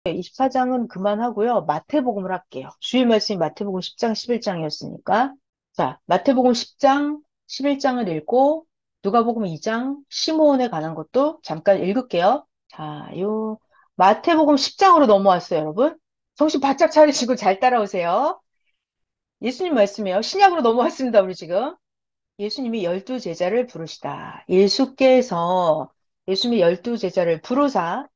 24장은 그만하고요. 마태복음을 할게요. 주일 말씀이 마태복음 10장, 11장이었으니까. 자, 마태복음 10장, 11장을 읽고 누가복음 2장, 시므온에 관한 것도 잠깐 읽을게요. 자, 마태복음 10장으로 넘어왔어요, 여러분. 정신 바짝 차리시고 잘 따라오세요. 예수님 말씀이에요. 신약으로 넘어왔습니다, 우리 지금. 예수님이 12제자를 부르시다. 예수님이 12제자를 부르사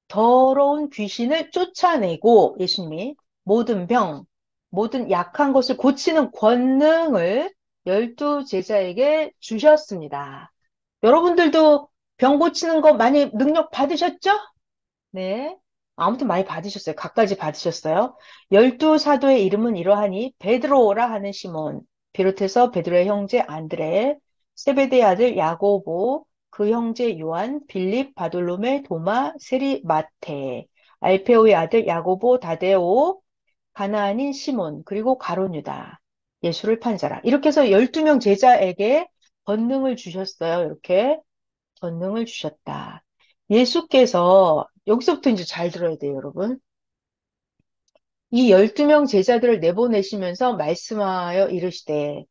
더러운 귀신을 쫓아내고 예수님이 모든 병, 모든 약한 것을 고치는 권능을 12제자에게 주셨습니다. 여러분들도 병 고치는 거 많이 능력 받으셨죠? 네. 아무튼 많이 받으셨어요. 각가지 받으셨어요. 12사도의 이름은 이러하니 베드로라 하는 시몬, 비롯해서 베드로의 형제 안드레, 세베대의 아들 야고보, 그 형제 요한, 빌립, 바돌로메, 도마, 세리, 마테, 알페오의 아들 야고보, 다데오, 가나안인 시몬, 그리고 가룟 유다, 예수를 판 자라. 이렇게 해서 12명 제자에게 권능을 주셨어요. 이렇게. 권능을 주셨다. 예수께서 여기서부터 이제 잘 들어야 돼요, 여러분. 이 12명 제자들을 내보내시면서 말씀하여 이르시되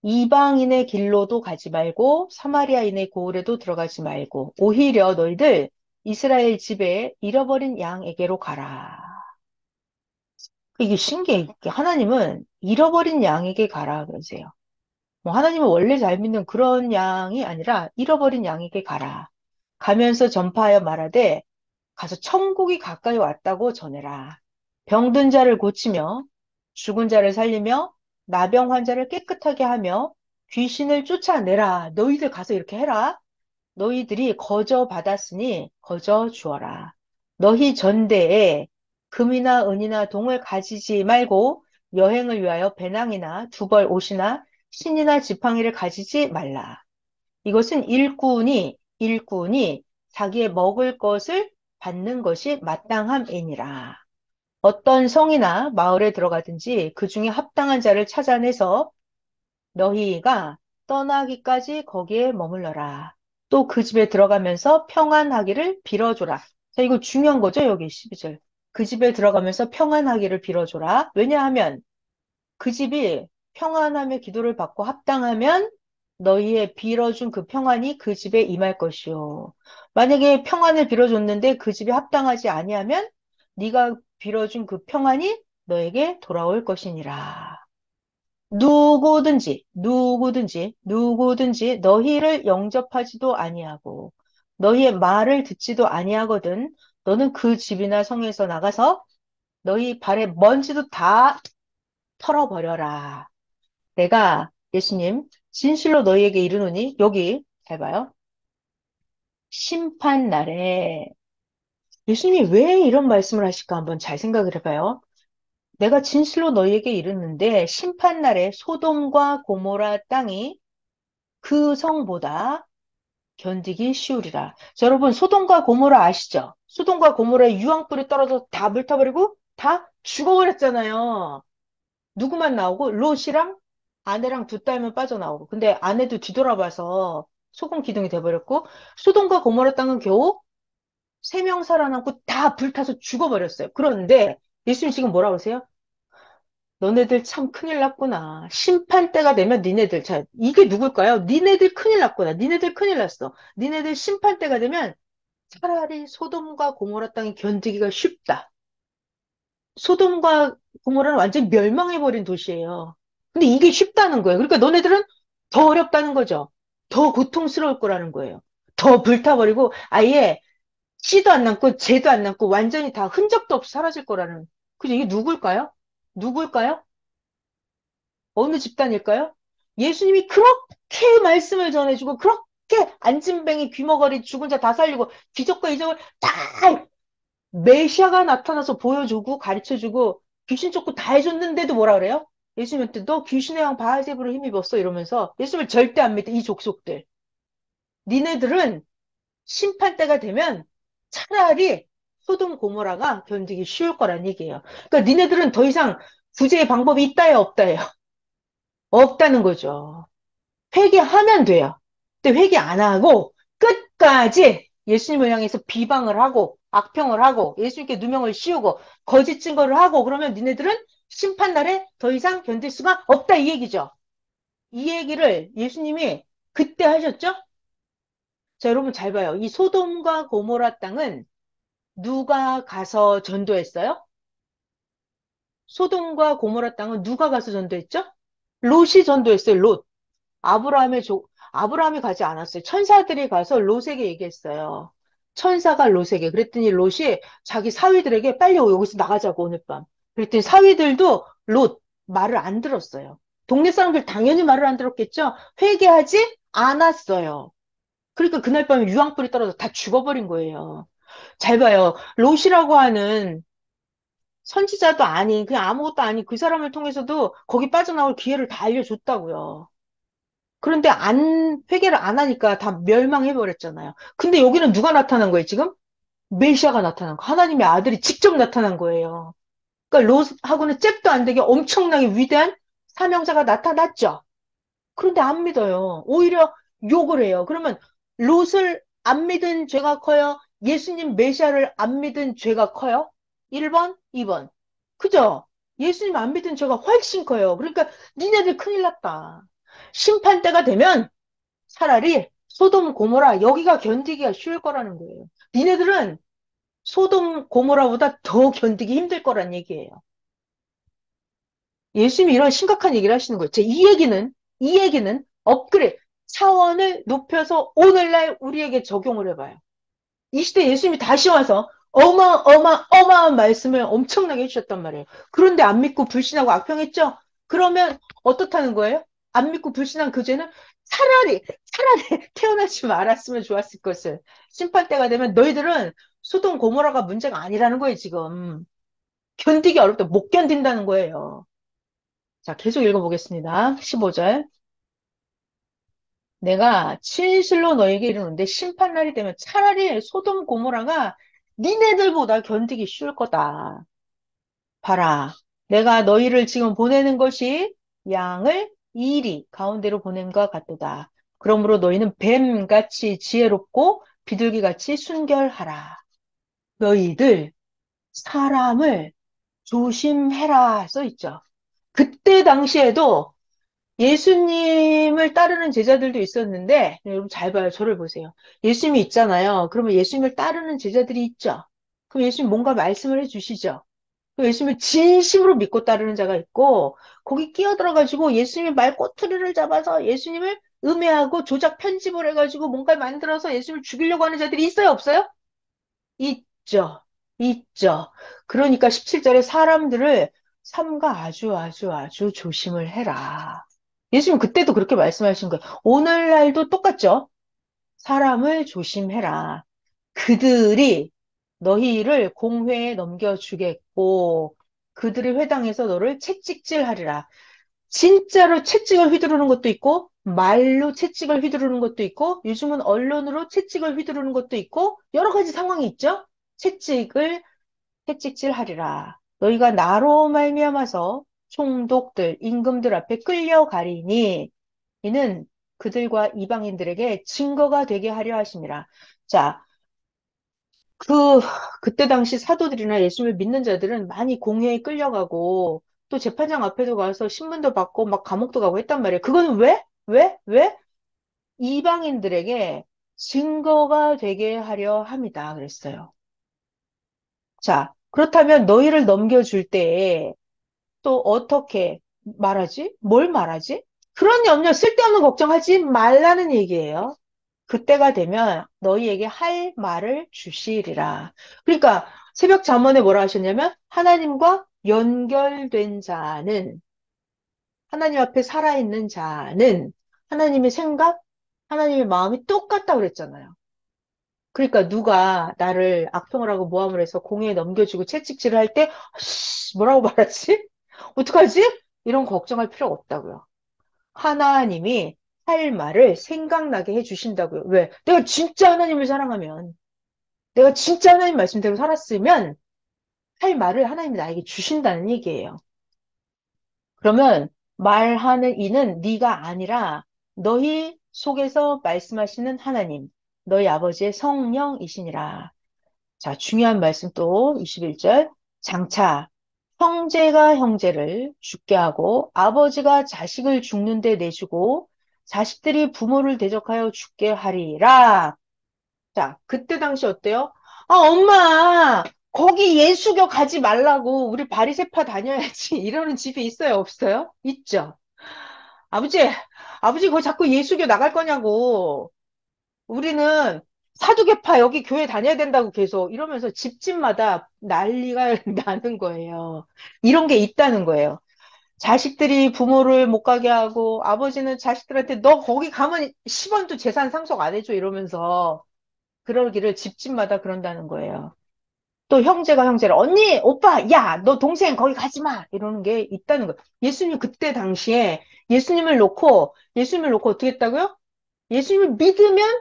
이방인의 길로도 가지 말고 사마리아인의 고을에도 들어가지 말고 오히려 너희들 이스라엘 집에 잃어버린 양에게로 가라. 이게 신기해. 하나님은 잃어버린 양에게 가라 그러세요. 뭐 하나님은 원래 잘 믿는 그런 양이 아니라 잃어버린 양에게 가라. 가면서 전파하여 말하되 가서 천국이 가까이 왔다고 전해라. 병든 자를 고치며 죽은 자를 살리며 나병 환자를 깨끗하게 하며 귀신을 쫓아내라. 너희들 가서 이렇게 해라. 너희들이 거저 받았으니 거저 주어라. 너희 전대에 금이나 은이나 동을 가지지 말고 여행을 위하여 배낭이나 두벌 옷이나 신이나 지팡이를 가지지 말라. 이것은 일꾼이 자기의 먹을 것을 받는 것이 마땅함이니라. 어떤 성이나 마을에 들어가든지 그 중에 합당한 자를 찾아내서 너희가 떠나기까지 거기에 머물러라. 또 그 집에 들어가면서 평안하기를 빌어줘라. 자, 이거 중요한 거죠, 여기 12절. 그 집에 들어가면서 평안하기를 빌어줘라. 왜냐하면 그 집이 평안하며 기도를 받고 합당하면 너희의 빌어준 그 평안이 그 집에 임할 것이요. 만약에 평안을 빌어줬는데 그 집이 합당하지 아니하면 네가 빌어준 그 평안이 너에게 돌아올 것이니라. 누구든지 너희를 영접하지도 아니하고 너희의 말을 듣지도 아니하거든 너는 그 집이나 성에서 나가서 너희 발에 먼지도 다 털어버려라. 내가 예수님 진실로 너희에게 이르노니 여기 잘 봐요. 심판 날에 예수님이 왜 이런 말씀을 하실까 한번 잘 생각을 해봐요. 내가 진실로 너희에게 이르는데 심판 날에 소돔과 고모라 땅이 그 성보다 견디기 쉬우리라. 자, 여러분 소돔과 고모라 아시죠? 소돔과 고모라의 유황불이 떨어져 다 불타버리고 다 죽어버렸잖아요. 누구만 나오고 롯이랑 아내랑 두 딸만 빠져나오고 근데 아내도 뒤돌아봐서 소금 기둥이 돼버렸고 소돔과 고모라 땅은 겨우 세 명 살아남고 다 불타서 죽어버렸어요. 그런데 예수님 지금 뭐라고 그러세요? 너네들 참 큰일 났구나. 심판 때가 되면 니네들 자 이게 누굴까요? 니네들 큰일 났구나. 니네들 큰일 났어. 니네들 심판 때가 되면 차라리 소돔과 고모라 땅이 견디기가 쉽다. 소돔과 고모라는 완전히 멸망해버린 도시예요. 근데 이게 쉽다는 거예요. 그러니까 너네들은 더 어렵다는 거죠. 더 고통스러울 거라는 거예요. 더 불타버리고 아예 씨도 안 남고 죄도 안 남고 완전히 다 흔적도 없이 사라질 거라는. 그죠? 이게 누굴까요? 누굴까요? 어느 집단일까요? 예수님이 그렇게 말씀을 전해주고 그렇게 안진뱅이 귀머거리 죽은 자 다 살리고 기적과 이적을 다 메시아가 나타나서 보여주고 가르쳐주고 귀신 쫓고 다 해줬는데도 뭐라 그래요? 예수님한테 너 귀신의 왕 바알제부를 힘입었어 이러면서 예수님을 절대 안 믿대 이 족속들. 니네들은 심판 때가 되면 차라리 소돔 고모라가 견디기 쉬울 거란 얘기예요. 그러니까 니네들은 더 이상 구제의 방법이 있다야 없다예요. 없다는 거죠. 회개하면 돼요. 근데 회개 안 하고 끝까지 예수님을 향해서 비방을 하고 악평을 하고 예수님께 누명을 씌우고 거짓 증거를 하고 그러면 니네들은 심판날에 더 이상 견딜 수가 없다 이 얘기죠. 이 얘기를 예수님이 그때 하셨죠? 자, 여러분 잘 봐요. 이 소돔과 고모라 땅은 누가 가서 전도했어요? 소돔과 고모라 땅은 누가 가서 전도했죠? 롯이 전도했어요. 롯. 아브라함이 가지 않았어요. 천사들이 가서 롯에게 얘기했어요. 천사가 롯에게. 그랬더니 롯이 자기 사위들에게 빨리 여기서 나가자고 오늘 밤. 그랬더니 사위들도 롯 말을 안 들었어요. 동네 사람들 당연히 말을 안 들었겠죠? 회개하지 않았어요. 그러니까 그날 밤에 유황불이 떨어져 다 죽어버린 거예요. 잘 봐요. 롯이라고 하는 선지자도 아닌 그냥 아무것도 아닌 그 사람을 통해서도 거기 빠져나올 기회를 다 알려줬다고요. 그런데 회개를 안 하니까 다 멸망해버렸잖아요. 근데 여기는 누가 나타난 거예요, 지금? 메시아가 나타난 거. 하나님의 아들이 직접 나타난 거예요. 그러니까 롯하고는 잽도 안 되게 엄청나게 위대한 사명자가 나타났죠. 그런데 안 믿어요. 오히려 욕을 해요. 그러면 롯을 안 믿은 죄가 커요? 예수님 메시아를 안 믿은 죄가 커요? 1번, 2번. 그죠? 예수님 안 믿은 죄가 훨씬 커요. 그러니까 니네들 큰일 났다. 심판 때가 되면 차라리 소돔 고모라 여기가 견디기가 쉬울 거라는 거예요. 니네들은 소돔 고모라보다 더 견디기 힘들 거란 얘기예요. 예수님이 이런 심각한 얘기를 하시는 거예요. 이 얘기는 업그레이드, 차원을 높여서 오늘날 우리에게 적용을 해봐요. 이 시대 예수님이 다시 와서 어마어마한 말씀을 엄청나게 해주셨단 말이에요. 그런데 안 믿고 불신하고 악평했죠? 그러면 어떻다는 거예요? 안 믿고 불신한 그 죄는 차라리 태어나지 말았으면 좋았을 것을. 심판 때가 되면 너희들은 소돔 고모라가 문제가 아니라는 거예요, 지금. 견디기 어렵다. 못 견딘다는 거예요. 자, 계속 읽어보겠습니다. 15절. 내가 진실로 너에게 이르는데 심판날이 되면 차라리 소돔 고모라가 니네들보다 견디기 쉬울 거다. 봐라. 내가 너희를 지금 보내는 것이 양을 이리 가운데로 보냄과 같도다. 그러므로 너희는 뱀같이 지혜롭고 비둘기같이 순결하라. 너희들 사람을 조심해라 써 있죠. 그때 당시에도 예수님을 따르는 제자들도 있었는데, 네, 여러분 잘 봐요. 저를 보세요. 예수님이 있잖아요. 그러면 예수님을 따르는 제자들이 있죠. 그럼 예수님 뭔가 말씀을 해주시죠. 그럼 예수님을 진심으로 믿고 따르는 자가 있고, 거기 끼어들어가지고 예수님의 말 꼬투리를 잡아서 예수님을 음해하고 조작 편집을 해가지고 뭔가를 만들어서 예수님을 죽이려고 하는 자들이 있어요? 없어요? 있죠. 있죠. 그러니까 17절에 사람들을 삼가 아주 조심을 해라. 예수님 그때도 그렇게 말씀하신 거예요. 오늘날도 똑같죠? 사람을 조심해라. 그들이 너희를 공회에 넘겨주겠고 그들의 회당에서 너를 채찍질하리라. 진짜로 채찍을 휘두르는 것도 있고 말로 채찍을 휘두르는 것도 있고 요즘은 언론으로 채찍을 휘두르는 것도 있고 여러 가지 상황이 있죠. 채찍질하리라. 너희가 나로 말미암아서 총독들, 임금들 앞에 끌려가리니 이는 그들과 이방인들에게 증거가 되게 하려 하심이라. 자, 그, 그때 당시 사도들이나 예수를 믿는 자들은 많이 공회에 끌려가고 또 재판장 앞에도 가서 신문도 받고 막 감옥도 가고 했단 말이에요. 그건 왜? 왜? 이방인들에게 증거가 되게 하려 함이다. 그랬어요. 자, 그렇다면 너희를 넘겨줄 때에 또 어떻게 말하지? 뭘 말하지? 그런 염려, 쓸데없는 걱정하지 말라는 얘기예요. 그때가 되면 너희에게 할 말을 주시리라. 그러니까 새벽 잠언에 뭐라 하셨냐면 하나님과 연결된 자는 하나님 앞에 살아있는 자는 하나님의 생각, 하나님의 마음이 똑같다고 그랬잖아요. 그러니까 누가 나를 악평을 하고 모함을 해서 공회에 넘겨주고 채찍질을 할 때 뭐라고 말하지? 어떡하지? 이런 걱정할 필요가 없다고요. 하나님이 할 말을 생각나게 해주신다고요. 왜? 내가 진짜 하나님을 사랑하면, 내가 진짜 하나님 말씀대로 살았으면 할 말을 하나님이 나에게 주신다는 얘기예요. 그러면 말하는 이는 네가 아니라 너희 속에서 말씀하시는 하나님, 너희 아버지의 성령이시니라. 자, 중요한 말씀 또 21절. 장차 형제가 형제를 죽게 하고 아버지가 자식을 죽는데 내주고 자식들이 부모를 대적하여 죽게 하리라. 자, 그때 당시 어때요? 아, 엄마, 거기 예수교 가지 말라고 우리 바리새파 다녀야지. 이러는 집이 있어요, 없어요? 있죠. 아버지, 아버지, 거기 자꾸 예수교 나갈 거냐고. 우리는 사두개파 여기 교회 다녀야 된다고 계속 이러면서 집집마다 난리가 나는 거예요. 이런 게 있다는 거예요. 자식들이 부모를 못 가게 하고 아버지는 자식들한테 너 거기 가면 10원도 재산 상속 안 해줘 이러면서 그러기를 집집마다 그런다는 거예요. 또 형제가 형제를 언니, 오빠, 야, 너 동생 거기 가지 마 이러는 게 있다는 거예요. 예수님 그때 당시에 예수님을 놓고 어떻게 했다고요? 예수님을 믿으면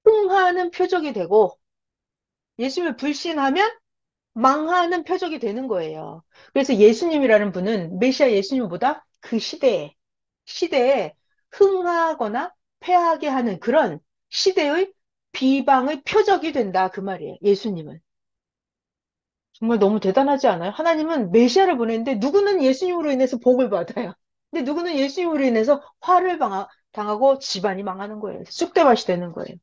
흥하는 표적이 되고 예수님을 불신하면 망하는 표적이 되는 거예요. 그래서 예수님이라는 분은 메시아 예수님보다 그 시대에 흥하거나 패하게 하는 그런 시대의 비방의 표적이 된다 그 말이에요. 예수님은. 정말 너무 대단하지 않아요? 하나님은 메시아를 보냈는데 누구는 예수님으로 인해서 복을 받아요. 근데 누구는 예수님으로 인해서 당하고 집안이 망하는 거예요. 쑥대밭이 되는 거예요.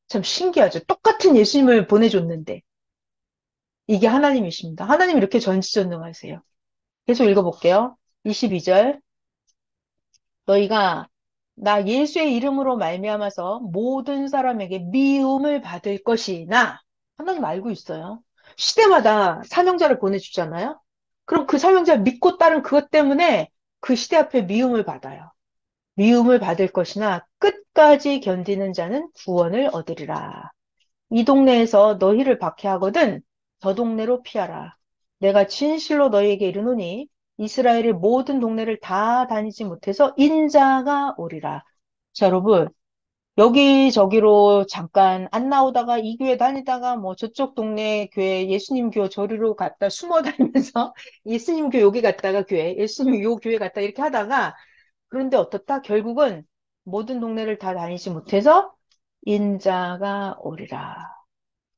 참 신기하죠. 똑같은 예수님을 보내줬는데 이게 하나님이십니다. 하나님 이렇게 전지전능하세요. 계속 읽어볼게요. 22절 너희가 나 예수의 이름으로 말미암아서 모든 사람에게 미움을 받을 것이나 하나님 알고 있어요. 시대마다 사명자를 보내주잖아요. 그럼 그 사명자를 믿고 따른 그것 때문에 그 시대 앞에 미움을 받아요. 미움을 받을 것이나 끝까지 견디는 자는 구원을 얻으리라. 이 동네에서 너희를 박해하거든 저 동네로 피하라. 내가 진실로 너희에게 이르노니 이스라엘의 모든 동네를 다 다니지 못해서 인자가 오리라. 자, 여러분, 여기저기로 잠깐 안 나오다가 이 교회 다니다가 뭐 저쪽 동네 교회 예수님 교 저리로 갔다 숨어 다니면서 예수님 교 여기 갔다가 교회, 예수님 요 교회 갔다 이렇게 하다가 그런데 어떻다? 결국은 모든 동네를 다 다니지 못해서 인자가 오리라.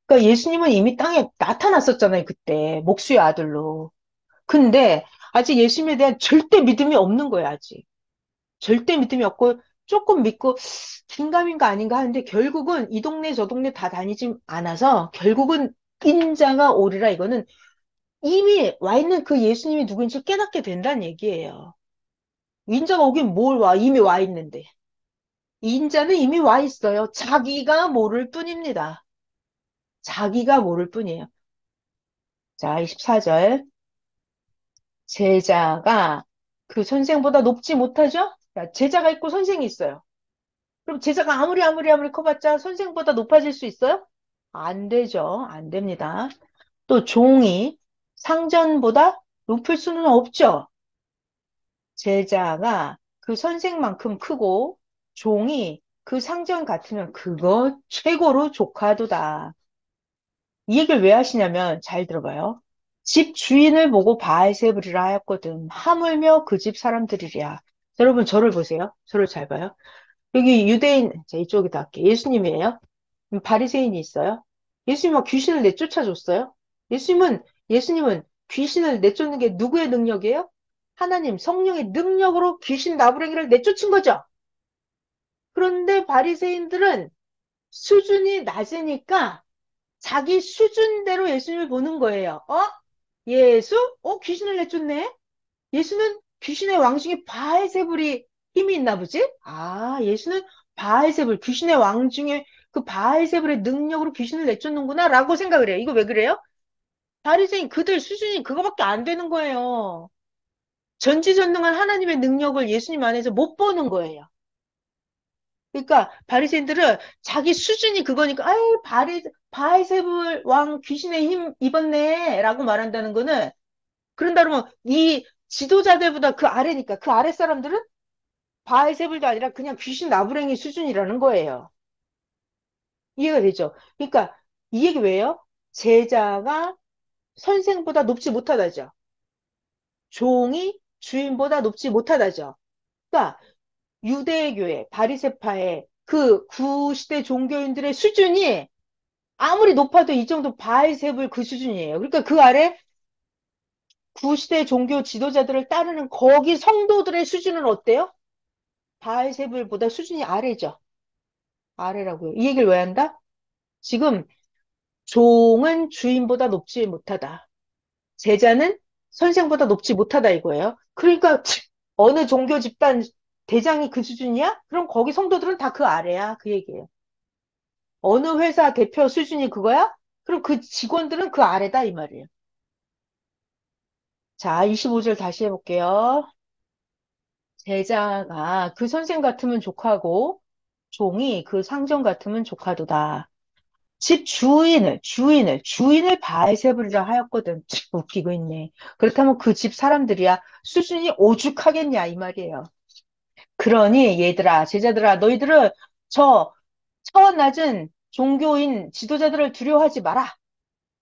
그러니까 예수님은 이미 땅에 나타났었잖아요, 그때. 목수의 아들로. 근데 아직 예수님에 대한 절대 믿음이 없는 거예요, 아직. 절대 믿음이 없고 조금 믿고 긴가민가 아닌가 하는데 결국은 이 동네 저 동네 다 다니지 않아서 결국은 인자가 오리라 이거는 이미 와 있는 그 예수님이 누구인지 깨닫게 된다는 얘기예요. 인자가 오긴 뭘 와, 이미 와 있는데. 인자는 이미 와 있어요. 자기가 모를 뿐입니다. 자기가 모를 뿐이에요. 자, 24절. 제자가 그 선생보다 높지 못하죠? 자, 제자가 있고 선생이 있어요. 그럼 제자가 아무리 커봤자 선생보다 높아질 수 있어요? 안 되죠. 안 됩니다. 또 종이 상전보다 높을 수는 없죠. 제자가 그 선생만큼 크고 종이 그 상전 같으면 그거 최고로 조카도다. 이 얘기를 왜 하시냐면 잘 들어봐요. 집 주인을 보고 바알세불이라 하였거든. 하물며 그 집 사람들이랴. 여러분 저를 보세요. 저를 잘 봐요. 여기 유대인, 자 이쪽에다 할게. 예수님이에요. 바리새인이 있어요. 예수님 막 귀신을 내쫓아줬어요. 예수님은 귀신을 내쫓는 게 누구의 능력이에요? 하나님 성령의 능력으로 귀신 나부랭이를 내쫓은 거죠. 그런데 바리새인들은 수준이 낮으니까 자기 수준대로 예수님을 보는 거예요. 예수? 귀신을 내쫓네? 예수는 귀신의 왕 중에 바알세불이 힘이 있나 보지? 아, 예수는 바알세불, 귀신의 왕 중에 그 바알세불의 능력으로 귀신을 내쫓는구나 라고 생각을 해요. 이거 왜 그래요? 바리새인 그들 수준이 그거밖에 안 되는 거예요. 전지전능한 하나님의 능력을 예수님 안에서 못 보는 거예요. 그러니까 바리새인들은 자기 수준이 그거니까 아이 바알세불 왕 귀신의 힘 입었네라고 말한다는 거는 그런다 그러면 이 지도자들보다 그 아래니까 그 아래 사람들은 바알세불도 아니라 그냥 귀신 나부랭이 수준이라는 거예요. 이해가 되죠? 그러니까 이 얘기 왜요? 제자가 선생보다 높지 못하다죠. 종이 주인보다 높지 못하다죠. 그러니까 유대교회, 바리새파의 그 구시대 종교인들의 수준이 아무리 높아도 이 정도 바알세불 그 수준이에요. 그러니까 그 아래 구시대 종교 지도자들을 따르는 거기 성도들의 수준은 어때요? 바알세불보다 수준이 아래죠. 아래라고요. 이 얘기를 왜 한다? 지금 종은 주인보다 높지 못하다. 제자는 선생보다 높지 못하다 이거예요. 그러니까 어느 종교 집단 대장이 그 수준이야? 그럼 거기 성도들은 다 그 아래야. 그 얘기예요. 어느 회사 대표 수준이 그거야? 그럼 그 직원들은 그 아래다 이 말이에요. 자, 25절 다시 해볼게요. 제자가 그 선생 같으면 족하고 종이 그 상전 같으면 족하도다. 집 주인을 바알세불이라 하였거든. 웃기고 있네. 그렇다면 그 집 사람들이야 수준이 오죽하겠냐 이 말이에요. 그러니 얘들아, 제자들아, 너희들은 저 차원 낮은 종교인 지도자들을 두려워하지 마라.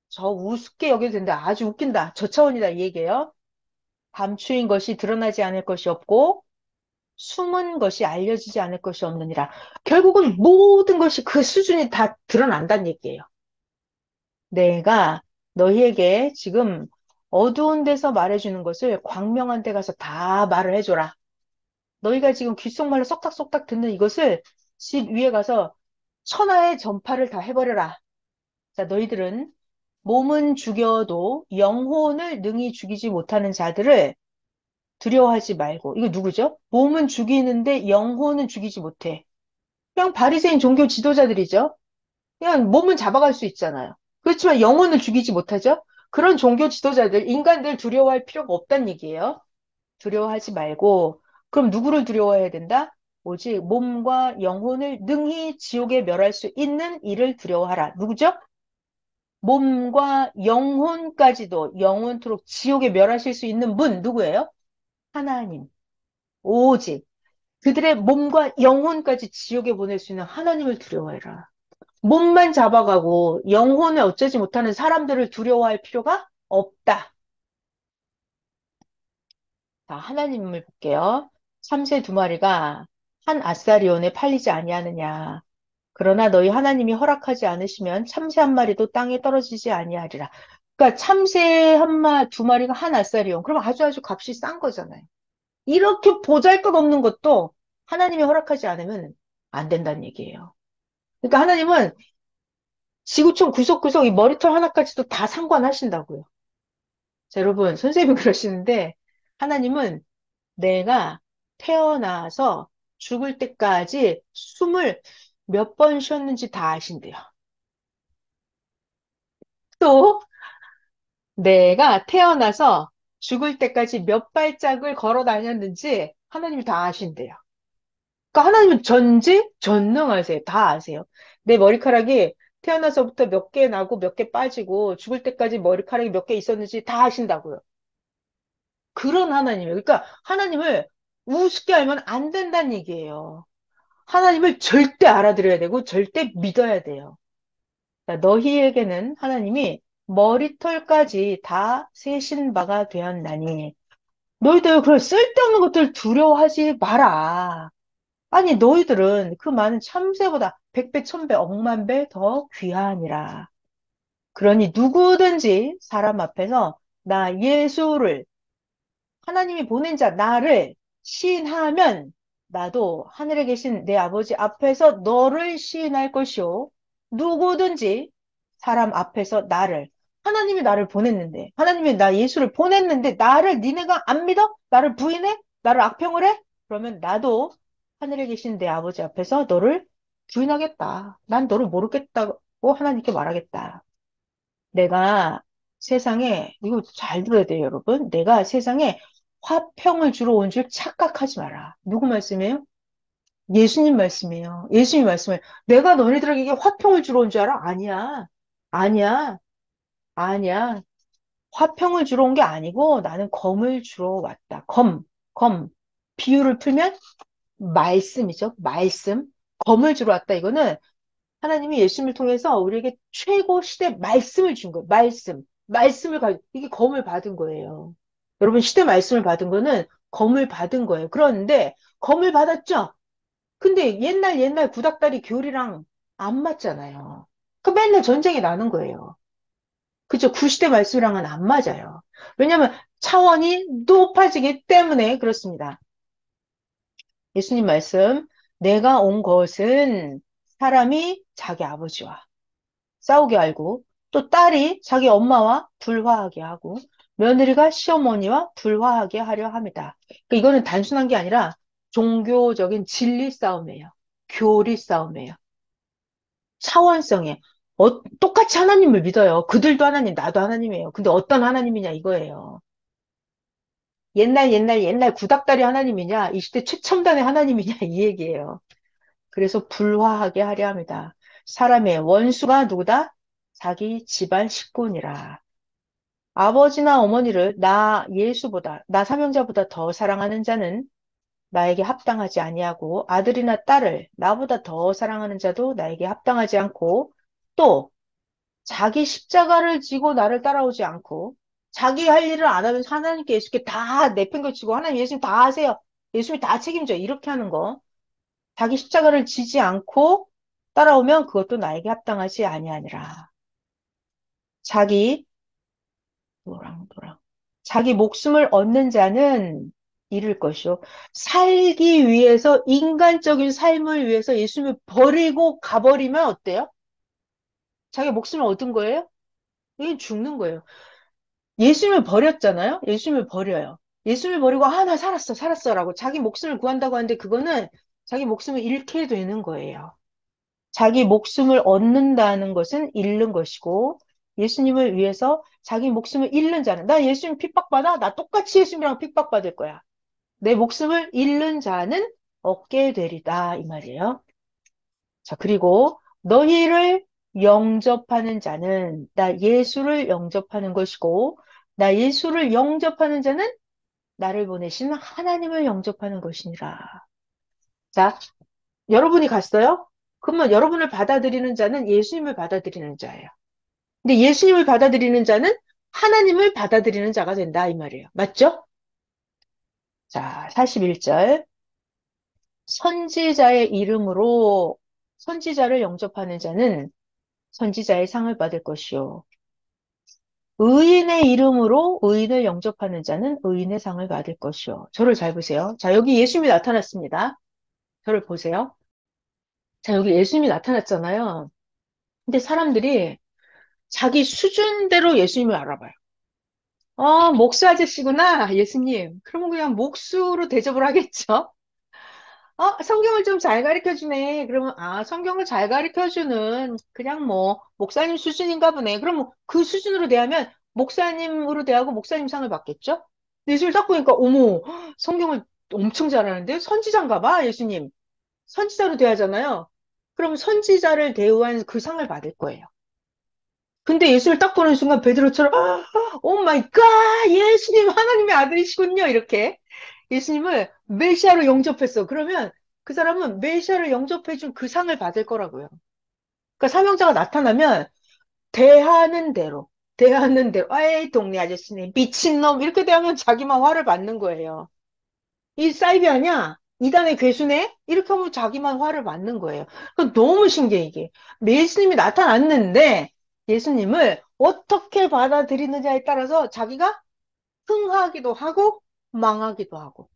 저 우습게 여겨도 된다. 아주 웃긴다. 저 차원이다 이 얘기예요. 감추인 것이 드러나지 않을 것이 없고 숨은 것이 알려지지 않을 것이 없느니라. 결국은 모든 것이 그 수준이 다 드러난다는 얘기예요. 내가 너희에게 지금 어두운 데서 말해주는 것을 광명한 데 가서 다 말을 해줘라. 너희가 지금 귓속말로 쏙닥쏙닥 듣는 이것을 집 위에 가서 천하의 전파를 다 해버려라. 자, 너희들은 몸은 죽여도 영혼을 능히 죽이지 못하는 자들을 두려워하지 말고. 이거 누구죠? 몸은 죽이는데 영혼은 죽이지 못해. 그냥 바리새인 종교 지도자들이죠. 그냥 몸은 잡아갈 수 있잖아요. 그렇지만 영혼을 죽이지 못하죠? 그런 종교 지도자들, 인간들 두려워할 필요가 없다는 얘기예요. 두려워하지 말고, 그럼 누구를 두려워해야 된다? 오직 몸과 영혼을 능히 지옥에 멸할 수 있는 이를 두려워하라. 누구죠? 몸과 영혼까지도 영원토록 지옥에 멸하실 수 있는 분, 누구예요? 하나님. 오직 그들의 몸과 영혼까지 지옥에 보낼 수 있는 하나님을 두려워해라. 몸만 잡아가고 영혼을 어쩌지 못하는 사람들을 두려워할 필요가 없다. 자, 하나님을 볼게요. 참새 두 마리가 한 아사리온에 팔리지 아니하느냐. 그러나 너희 하나님이 허락하지 않으시면 참새 한 마리도 땅에 떨어지지 아니하리라. 그러니까 참새 두 마리가 한 아사리온. 그럼 아주 값이 싼 거잖아요. 이렇게 보잘것없는 것도 하나님이 허락하지 않으면 안 된다는 얘기예요. 그러니까 하나님은 지구촌 구석구석 이 머리털 하나까지도 다 상관하신다고요. 자, 여러분, 선생님이 그러시는데, 하나님은 내가 태어나서 죽을 때까지 숨을 몇 번 쉬었는지 다 아신대요. 또, 내가 태어나서 죽을 때까지 몇 발짝을 걸어 다녔는지 하나님이 다 아신대요. 그러니까 하나님은 전지전능하세요. 다 아세요. 내 머리카락이 태어나서부터 몇 개 나고 몇 개 빠지고 죽을 때까지 머리카락이 몇 개 있었는지 다 아신다고요. 그런 하나님이에요. 그러니까 하나님을 우습게 알면 안 된다는 얘기예요. 하나님을 절대 알아들여야 되고 절대 믿어야 돼요. 자, 너희에게는 하나님이 머리털까지 다 세신 바가 되었나니 너희들 그런 쓸데없는 것들 두려워하지 마라. 아니 너희들은 그 많은 참새보다 백배, 천배, 억만 배 더 귀하니라. 그러니 누구든지 사람 앞에서 나 예수를 하나님이 보낸 자 나를 시인하면 나도 하늘에 계신 내 아버지 앞에서 너를 시인할 것이요. 누구든지 사람 앞에서 하나님이 나를 보냈는데 하나님이 나 예수를 보냈는데 나를 니네가 안 믿어? 나를 부인해? 나를 악평을 해? 그러면 나도 하늘에 계신 내 아버지 앞에서 너를 부인하겠다. 난 너를 모르겠다고 하나님께 말하겠다. 내가 세상에, 이거 잘 들어야 돼요, 여러분. 내가 세상에 화평을 주러 온 줄 착각하지 마라. 누구 말씀이에요? 예수님 말씀이에요. 예수님 말씀을. 내가 너희들에게 화평을 주러 온 줄 알아? 아니야. 아니야. 아니야. 화평을 주러 온 게 아니고 나는 검을 주러 왔다. 검. 비유를 풀면 말씀이죠. 말씀. 검을 주러 왔다. 이거는 하나님이 예수님을 통해서 우리에게 최고 시대 말씀을 준 거예요. 이게 검을 받은 거예요. 여러분, 시대 말씀을 받은 거는 검을 받은 거예요. 그런데 검을 받았죠? 근데 옛날 구닥다리 교리랑 안 맞잖아요. 그 맨날 전쟁이 나는 거예요. 그죠? 구시대 말씀이랑은 안 맞아요. 왜냐하면 차원이 높아지기 때문에 그렇습니다. 예수님 말씀, 내가 온 것은 사람이 자기 아버지와 싸우게 알고, 또 딸이 자기 엄마와 불화하게 하고, 며느리가 시어머니와 불화하게 하려 합니다. 그러니까 이거는 단순한 게 아니라 종교적인 진리 싸움이에요. 교리 싸움이에요. 차원성에. 똑같이 하나님을 믿어요. 그들도 하나님, 나도 하나님이에요. 근데 어떤 하나님이냐 이거예요. 옛날 구닥다리 하나님이냐, 이 시대 최첨단의 하나님이냐 이 얘기예요. 그래서 불화하게 하려 합니다. 사람의 원수가 누구다? 자기 집안 식구니라. 아버지나 어머니를 나 사명자보다 더 사랑하는 자는 나에게 합당하지 아니하고 아들이나 딸을 나보다 더 사랑하는 자도 나에게 합당하지 않고 또 자기 십자가를 지고 나를 따라오지 않고 자기 할 일을 안 하면 하나님께 예수께 다 내팽개치고 하나님 예수님 다 하세요. 예수님이 다 책임져. 이렇게 하는 거. 자기 십자가를 지지 않고 따라오면 그것도 나에게 합당하지 아니하니라. 자기 노랑 자기 목숨을 얻는 자는 잃을 것이요. 살기 위해서 인간적인 삶을 위해서 예수님을 버리고 가버리면 어때요? 자기 목숨을 얻은 거예요? 이건 죽는 거예요. 예수님을 버렸잖아요? 예수님을 버려요. 예수님을 버리고, 나 살았어라고 자기 목숨을 구한다고 하는데 그거는 자기 목숨을 잃게 되는 거예요. 자기 목숨을 얻는다는 것은 잃는 것이고, 예수님을 위해서 자기 목숨을 잃는 자는, 나 예수님 핍박받아? 나 똑같이 예수님이랑 핍박받을 거야. 내 목숨을 잃는 자는 얻게 되리다. 이 말이에요. 자, 그리고 너희를 영접하는 자는 나 예수를 영접하는 것이고, 나 예수를 영접하는 자는 나를 보내신 하나님을 영접하는 것이니라. 자, 여러분이 갔어요? 그러면 여러분을 받아들이는 자는 예수님을 받아들이는 자예요. 근데 예수님을 받아들이는 자는 하나님을 받아들이는 자가 된다. 이 말이에요. 맞죠? 자, 41절. 선지자의 이름으로 선지자를 영접하는 자는 선지자의 상을 받을 것이요. 의인의 이름으로 의인을 영접하는 자는 의인의 상을 받을 것이요. 저를 잘 보세요. 자, 여기 예수님이 나타났습니다. 저를 보세요. 자, 여기 예수님이 나타났잖아요. 근데 사람들이 자기 수준대로 예수님을 알아봐요. 목수 아저씨구나, 예수님. 그러면 그냥 목수로 대접을 하겠죠? 성경을 좀 잘 가르쳐 주네. 그러면, 성경을 잘 가르쳐 주는 그냥 뭐, 목사님 수준인가 보네. 그럼 뭐그 수준으로 대하면 목사님으로 대하고 목사님 상을 받겠죠? 예수를 딱 보니까, 어머, 성경을 엄청 잘하는데? 선지자인가 봐, 예수님. 선지자로 대하잖아요. 그럼 선지자를 대우한 그 상을 받을 거예요. 근데 예수를 딱 보는 순간 베드로처럼 오 마이 갓 예수님 하나님의 아들이시군요 이렇게 예수님을 메시아로 영접했어. 그러면 그 사람은 메시아를 영접해준 그 상을 받을 거라고요. 그러니까 사명자가 나타나면 대하는 대로 에이 동네 아저씨네 미친놈 이렇게 대하면 자기만 화를 받는 거예요. 이 사이비 아니야? 이단의 괴수네? 이렇게 하면 자기만 화를 받는 거예요. 그 너무 신기해, 이게. 예수님이 나타났는데, 예수님을 어떻게 받아들이느냐에 따라서 자기가 흥하기도 하고, 망하기도 하고,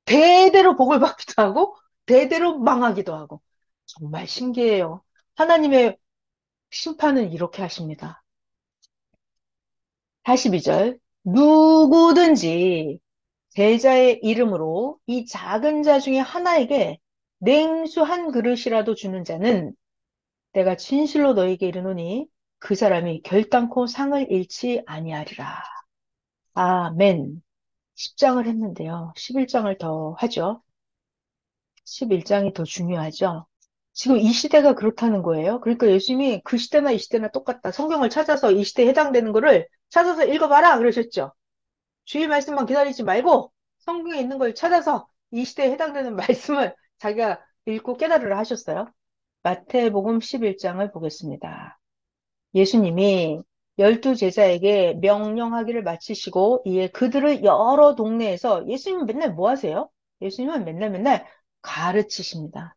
대대로 복을 받기도 하고, 대대로 망하기도 하고. 정말 신기해요. 하나님의 심판은 이렇게 하십니다. 42절. 누구든지 제자의 이름으로 이 작은 자 중에 하나에게 냉수 한 그릇이라도 주는 자는 내가 진실로 너에게 이르노니 그 사람이 결단코 상을 잃지 아니하리라. 아멘. 10장을 했는데요. 11장을 더 하죠. 11장이 더 중요하죠. 지금 이 시대가 그렇다는 거예요. 그러니까 예수님이 그 시대나 이 시대나 똑같다. 성경을 찾아서 이 시대에 해당되는 거를 찾아서 읽어봐라 그러셨죠. 주의 말씀만 기다리지 말고 성경에 있는 걸 찾아서 이 시대에 해당되는 말씀을 자기가 읽고 깨달으라 하셨어요. 마태복음 11장을 보겠습니다. 예수님이 12제자에게 명령하기를 마치시고 이에 그들을 여러 동네에서 예수님은 맨날 뭐 하세요? 예수님은 맨날 가르치십니다.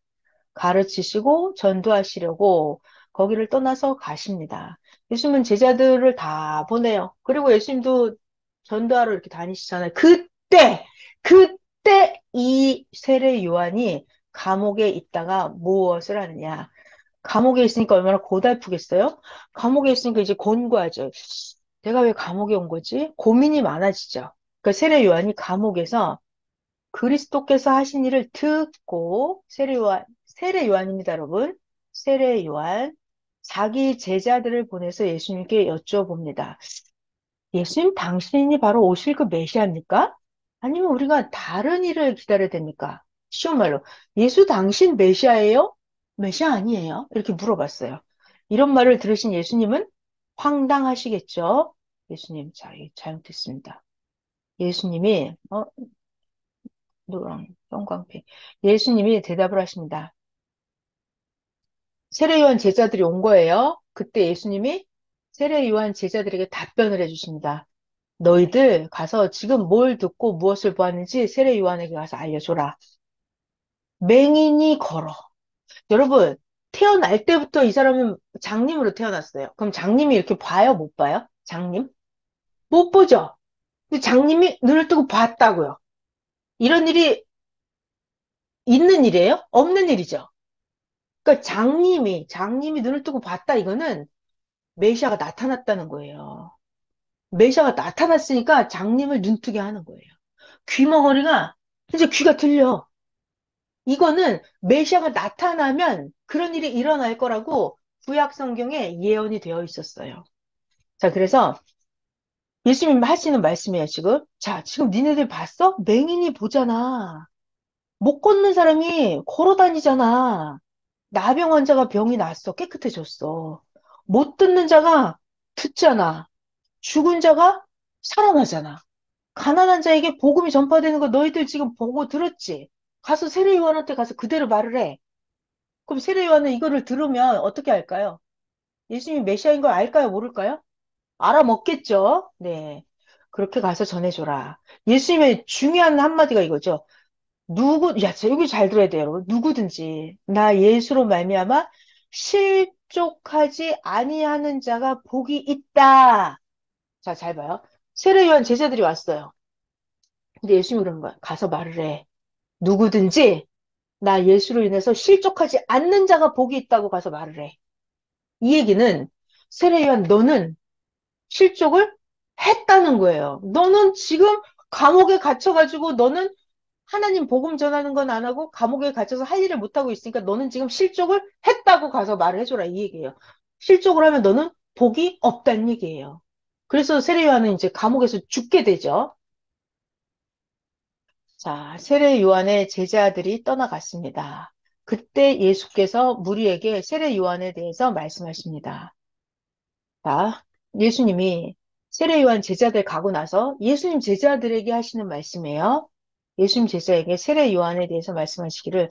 가르치시고 전도하시려고 거기를 떠나서 가십니다. 예수님은 제자들을 다 보내요. 그리고 예수님도 전도하러 이렇게 다니시잖아요. 그때 이 세례 요한이 감옥에 있다가 무엇을 하느냐. 감옥에 있으니까 얼마나 고달프겠어요? 감옥에 있으니까 이제 권고하죠. 내가 왜 감옥에 온 거지? 고민이 많아지죠. 그 세례 요한이 감옥에서 그리스도께서 하신 일을 듣고 세례 요한입니다, 여러분. 세례 요한 자기 제자들을 보내서 예수님께 여쭤봅니다. 예수님 당신이 바로 오실 그 메시아입니까? 아니면 우리가 다른 일을 기다려야 됩니까? 쉬운 말로 예수 당신 메시아예요? 메시아 아니에요? 이렇게 물어봤어요. 이런 말을 들으신 예수님은 황당하시겠죠? 예수님, 자, 이거 잘못했습니다. 예수님이 노랑, 형광펜. 예수님이 대답을 하십니다. 세례요한 제자들이 온 거예요. 그때 예수님이 세례요한 제자들에게 답변을 해주십니다. 너희들 가서 지금 뭘 듣고 무엇을 보았는지 세례요한에게 가서 알려줘라. 맹인이 걸어. 여러분, 태어날 때부터 이 사람은 장님으로 태어났어요. 그럼 장님이 이렇게 봐요? 못 봐요? 장님? 못 보죠? 근데 장님이 눈을 뜨고 봤다고요. 이런 일이 있는 일이에요? 없는 일이죠. 그러니까 장님이 눈을 뜨고 봤다 이거는 메시아가 나타났다는 거예요. 메시아가 나타났으니까 장님을 눈뜨게 하는 거예요. 귀머거리가 이제 귀가 들려. 이거는 메시아가 나타나면 그런 일이 일어날 거라고 구약 성경에 예언이 되어 있었어요. 자, 그래서 예수님 하시는 말씀이에요, 지금. 자, 지금 니네들 봤어? 맹인이 보잖아. 못 걷는 사람이 걸어 다니잖아. 나병 환자가 병이 났어. 깨끗해졌어. 못 듣는 자가 듣잖아. 죽은 자가 살아나잖아. 가난한 자에게 복음이 전파되는 거 너희들 지금 보고 들었지? 가서 세례 요한한테 가서 그대로 말을 해. 그럼 세례 요한은 이거를 들으면 어떻게 할까요? 예수님이 메시아인 걸 알까요? 모를까요? 알아먹겠죠? 네. 그렇게 가서 전해줘라. 예수님의 중요한 한마디가 이거죠. 자, 여기 잘 들어야 돼요, 여러분. 누구든지 나 예수로 말미암아 실족하지 아니하는 자가 복이 있다. 자, 잘 봐요. 세례 요한 제자들이 왔어요. 근데 예수님이 그러는 거야. 가서 말을 해. 누구든지 나 예수로 인해서 실족하지 않는 자가 복이 있다고 가서 말을 해. 이 얘기는 세례 요한 너는 실족을 했다는 거예요. 너는 지금 감옥에 갇혀가지고 너는 하나님 복음 전하는 건 안 하고 감옥에 갇혀서 할 일을 못 하고 있으니까 너는 지금 실족을 했다고 가서 말을 해줘라 이 얘기예요. 실족을 하면 너는 복이 없다는 얘기예요. 그래서 세례 요한은 이제 감옥에서 죽게 되죠. 자, 세례 요한의 제자들이 떠나갔습니다. 그때 예수께서 무리에게 세례 요한에 대해서 말씀하십니다. 자, 예수님이 세례 요한 제자들 가고 나서 예수님 제자들에게 하시는 말씀이에요. 예수님 제자에게 세례 요한에 대해서 말씀하시기를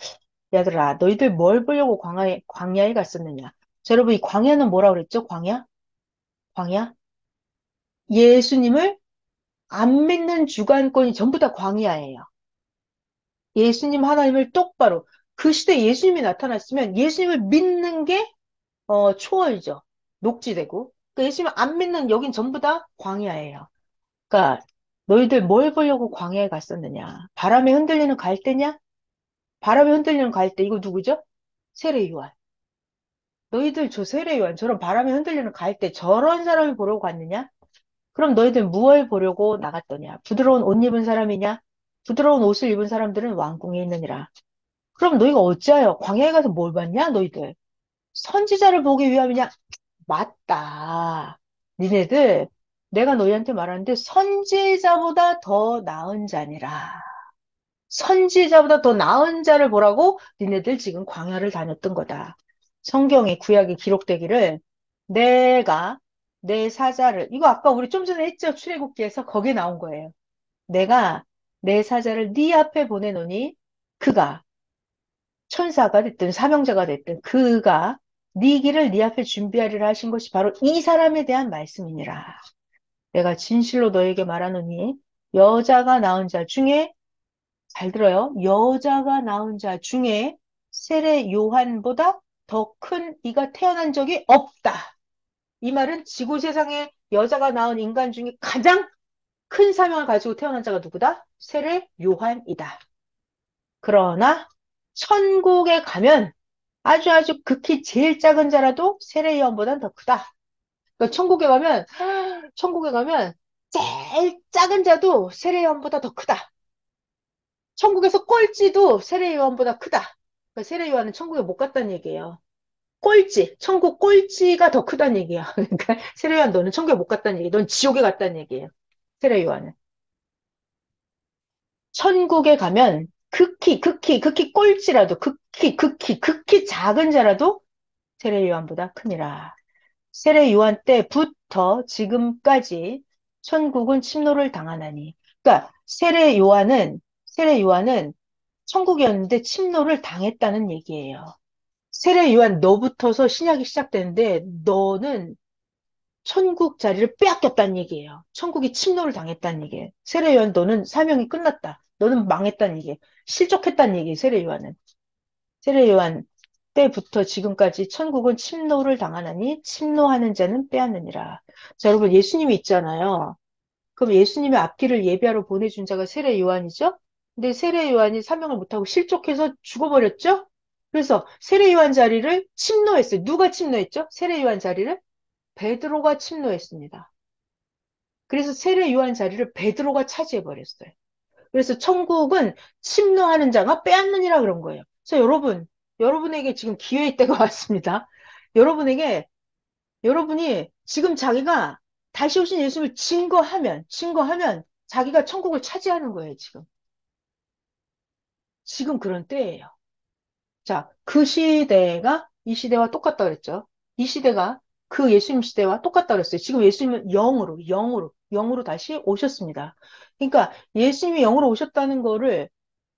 얘들아, 너희들 뭘 보려고 광야에 갔었느냐? 자, 여러분, 이 광야는 뭐라고 그랬죠? 광야? 광야? 예수님을 안 믿는 주관권이 전부 다 광야예요. 예수님 하나님을 똑바로 그 시대에 예수님이 나타났으면 예수님을 믿는 게 초월이죠. 녹지되고. 그러니까 예수님을 안 믿는 여긴 전부 다 광야예요. 그러니까 너희들 뭘 보려고 광야에 갔었느냐? 바람에 흔들리는 갈대냐? 바람에 흔들리는 갈대 이거 누구죠? 세례 요한. 너희들 저 세례 요한 저런 바람에 흔들리는 갈대 저런 사람을 보려고 갔느냐? 그럼 너희들 무엇을 보려고 나갔더냐? 부드러운 옷 입은 사람이냐? 부드러운 옷을 입은 사람들은 왕궁에 있느니라. 그럼 너희가 어찌하여 광야에 가서 뭘 봤냐, 너희들? 선지자를 보기 위함이냐? 맞다. 니네들, 내가 너희한테 말하는데 선지자보다 더 나은 자니라. 선지자보다 더 나은 자를 보라고 니네들 지금 광야를 다녔던 거다. 성경에 구약에 기록되기를 내가 내 사자를, 이거 아까 우리 좀 전에 했죠? 출애굽기에서 거기에 나온 거예요. 내가 내 사자를 네 앞에 보내노니 그가 천사가 됐든 사명자가 됐든 그가 네 길을 네 앞에 준비하리라 하신 것이 바로 이 사람에 대한 말씀이니라. 내가 진실로 너에게 말하노니 여자가 낳은 자 중에 잘 들어요. 여자가 낳은 자 중에 세례 요한보다 더 큰 이가 태어난 적이 없다. 이 말은 지구 세상에 여자가 낳은 인간 중에 가장 큰 사명을 가지고 태어난 자가 누구다? 세례 요한이다. 그러나 천국에 가면 아주 극히 제일 작은 자라도 세례 요한보단 더 크다. 그러니까 천국에 가면 제일 작은 자도 세례 요한보다 더 크다. 천국에서 꼴찌도 세례 요한보다 크다. 그러니까 세례 요한은 천국에 못 갔다는 얘기예요. 꼴찌, 천국 꼴찌가 더 크다는 얘기야. 그러니까 세례 요한 너는 천국에 못 갔다는 얘기. 넌 지옥에 갔다는 얘기예요. 세례 요한은. 천국에 가면 극히 꼴찌라도 극히 작은 자라도 세례 요한보다 크니라. 세례 요한 때부터 지금까지 천국은 침노를 당하나니. 그러니까 세례 요한은 천국이었는데 침노를 당했다는 얘기예요. 세례 요한 너부터서 신약이 시작되는데 너는 천국 자리를 빼앗겼다는 얘기예요. 천국이 침노를 당했다는 얘기예요. 세례 요한 너는 사명이 끝났다. 너는 망했다는 얘기예요. 실족했다는 얘기예요. 세례 요한은. 세례 요한 때부터 지금까지 천국은 침노를 당하나니 침노하는 자는 빼앗느니라. 자, 여러분 예수님이 있잖아요. 그럼 예수님의 앞길을 예비하러 보내준 자가 세례 요한이죠? 근데 세례 요한이 사명을 못하고 실족해서 죽어버렸죠? 그래서 세례 요한 자리를 침노했어요. 누가 침노했죠? 세례 요한 자리를 베드로가 침노했습니다. 그래서 세례 요한 자리를 베드로가 차지해버렸어요. 그래서 천국은 침노하는 자가 빼앗느니라 그런 거예요. 그래서 여러분에게 지금 기회의 때가 왔습니다. 여러분에게, 여러분이 지금 자기가 다시 오신 예수를 증거하면 자기가 천국을 차지하는 거예요, 지금. 지금 그런 때예요. 자, 그 시대가 이 시대와 똑같다 그랬죠. 이 시대가 그 예수님 시대와 똑같다 그랬어요. 지금 예수님은 영으로 다시 오셨습니다. 그러니까 예수님이 영으로 오셨다는 거를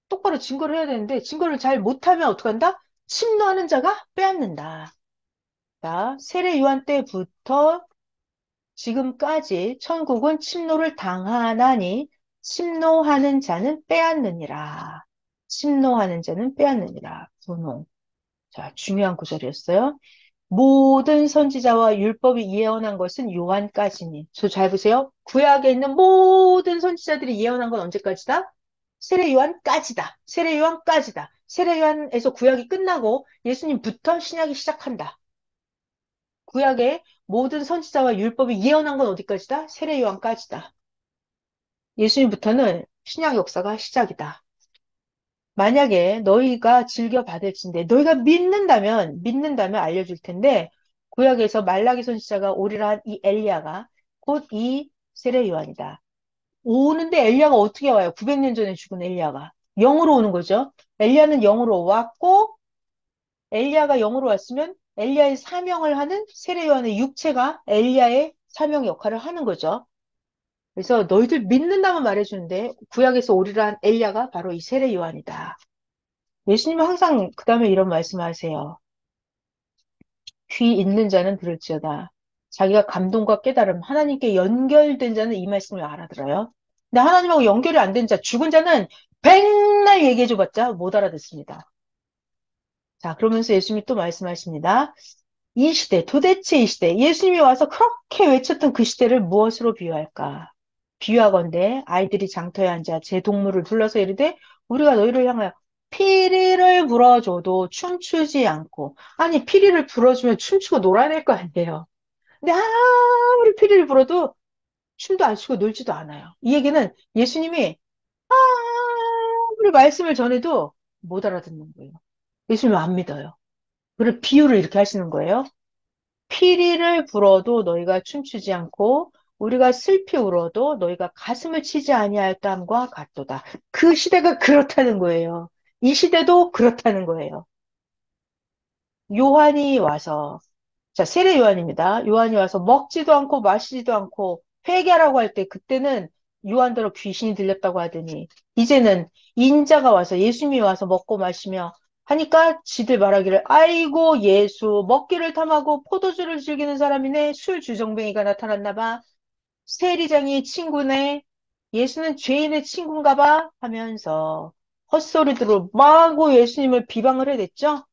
똑바로 증거를 해야 되는데 증거를 잘 못하면 어떡한다? 침노하는 자가 빼앗는다. 자, 세례 요한 때부터 지금까지 천국은 침노를 당하나니 침노하는 자는 빼앗느니라. 침노하는 자는 빼앗느니라. 분홍. 자, 중요한 구절이었어요. 모든 선지자와 율법이 예언한 것은 요한까지니. 저 잘 보세요. 구약에 있는 모든 선지자들이 예언한 건 언제까지다? 세례 요한까지다. 세례 요한까지다. 세례 요한에서 구약이 끝나고 예수님부터 신약이 시작한다. 구약의 모든 선지자와 율법이 예언한 건 어디까지다? 세례 요한까지다. 예수님부터는 신약 역사가 시작이다. 만약에 너희가 즐겨 받을진대 너희가 믿는다면 알려줄 텐데 구약에서 말라기 선지자가 오리라 한 이 엘리야가 곧 이 세례 요한이다. 오는데 엘리야가 어떻게 와요? 900년 전에 죽은 엘리야가 영으로 오는 거죠. 엘리야는 영으로 왔고 엘리야가 영으로 왔으면 엘리야의 사명을 하는 세례 요한의 육체가 엘리야의 사명 역할을 하는 거죠. 그래서 너희들 믿는다면 말해주는데 구약에서 오리라 한 엘리야가 바로 이 세례 요한이다. 예수님은 항상 그 다음에 이런 말씀하세요. 귀 있는 자는 들을지어다. 자기가 감동과 깨달음, 하나님께 연결된 자는 이 말씀을 알아들어요. 근데 하나님하고 연결이 안 된 자, 죽은 자는 백날 얘기해줘봤자 못 알아듣습니다. 자, 그러면서 예수님이 또 말씀하십니다. 이 시대, 도대체 이 시대, 예수님이 와서 그렇게 외쳤던 그 시대를 무엇으로 비유할까? 비유하건대 아이들이 장터에 앉아 제 동물을 불러서 이르되 우리가 너희를 향하여 피리를 불어줘도 춤추지 않고 아니 피리를 불어주면 춤추고 놀아야 될 거 아니에요. 근데 아무리 피리를 불어도 춤도 안 추고 놀지도 않아요. 이 얘기는 예수님이 아무리 말씀을 전해도 못 알아듣는 거예요. 예수님은 안 믿어요. 그걸 비유를 이렇게 하시는 거예요. 피리를 불어도 너희가 춤추지 않고 우리가 슬피 울어도 너희가 가슴을 치지 아니하였다함과 같도다. 그 시대가 그렇다는 거예요. 이 시대도 그렇다는 거예요. 요한이 와서 자, 세례 요한입니다. 요한이 와서 먹지도 않고 마시지도 않고 회개하라고 할 때 그때는 요한대로 귀신이 들렸다고 하더니 이제는 인자가 와서 예수님이 와서 먹고 마시며 하니까 지들 말하기를 아이고 예수 먹기를 탐하고 포도주를 즐기는 사람이네 술 주정뱅이가 나타났나 봐. 세리장이 친구네. 예수는 죄인의 친구인가 봐 하면서 헛소리들을 마구 예수님을 비방을 해댔죠.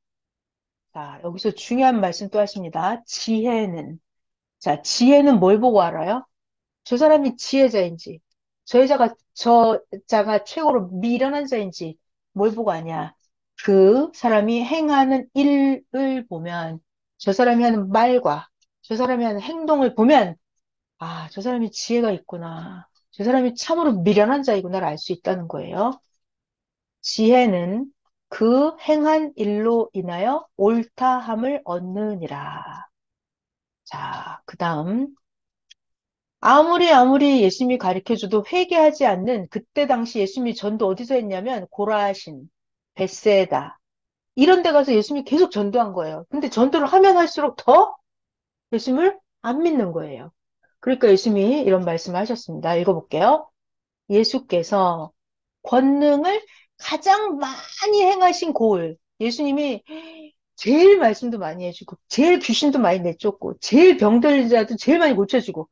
자, 여기서 중요한 말씀 또 하십니다. 지혜는. 자, 지혜는 뭘 보고 알아요? 저 사람이 지혜자인지, 저 자가 최고로 미련한 자인지 뭘 보고 아냐? 그 사람이 행하는 일을 보면, 저 사람이 하는 말과 저 사람이 하는 행동을 보면, 아, 저 사람이 지혜가 있구나. 저 사람이 참으로 미련한 자이구나를 알 수 있다는 거예요. 지혜는 그 행한 일로 인하여 옳다함을 얻느니라. 자, 그 다음. 아무리 예수님이 가르쳐줘도 회개하지 않는 그때 당시 예수님이 전도 어디서 했냐면 고라신, 벳세다 이런 데 가서 예수님이 계속 전도한 거예요. 근데 전도를 하면 할수록 더 예수님을 안 믿는 거예요. 그러니까 예수님이 이런 말씀을 하셨습니다. 읽어볼게요. 예수께서 권능을 가장 많이 행하신 고을. 예수님이 제일 말씀도 많이 해주고, 제일 귀신도 많이 내쫓고, 제일 병들린 자도 제일 많이 고쳐주고,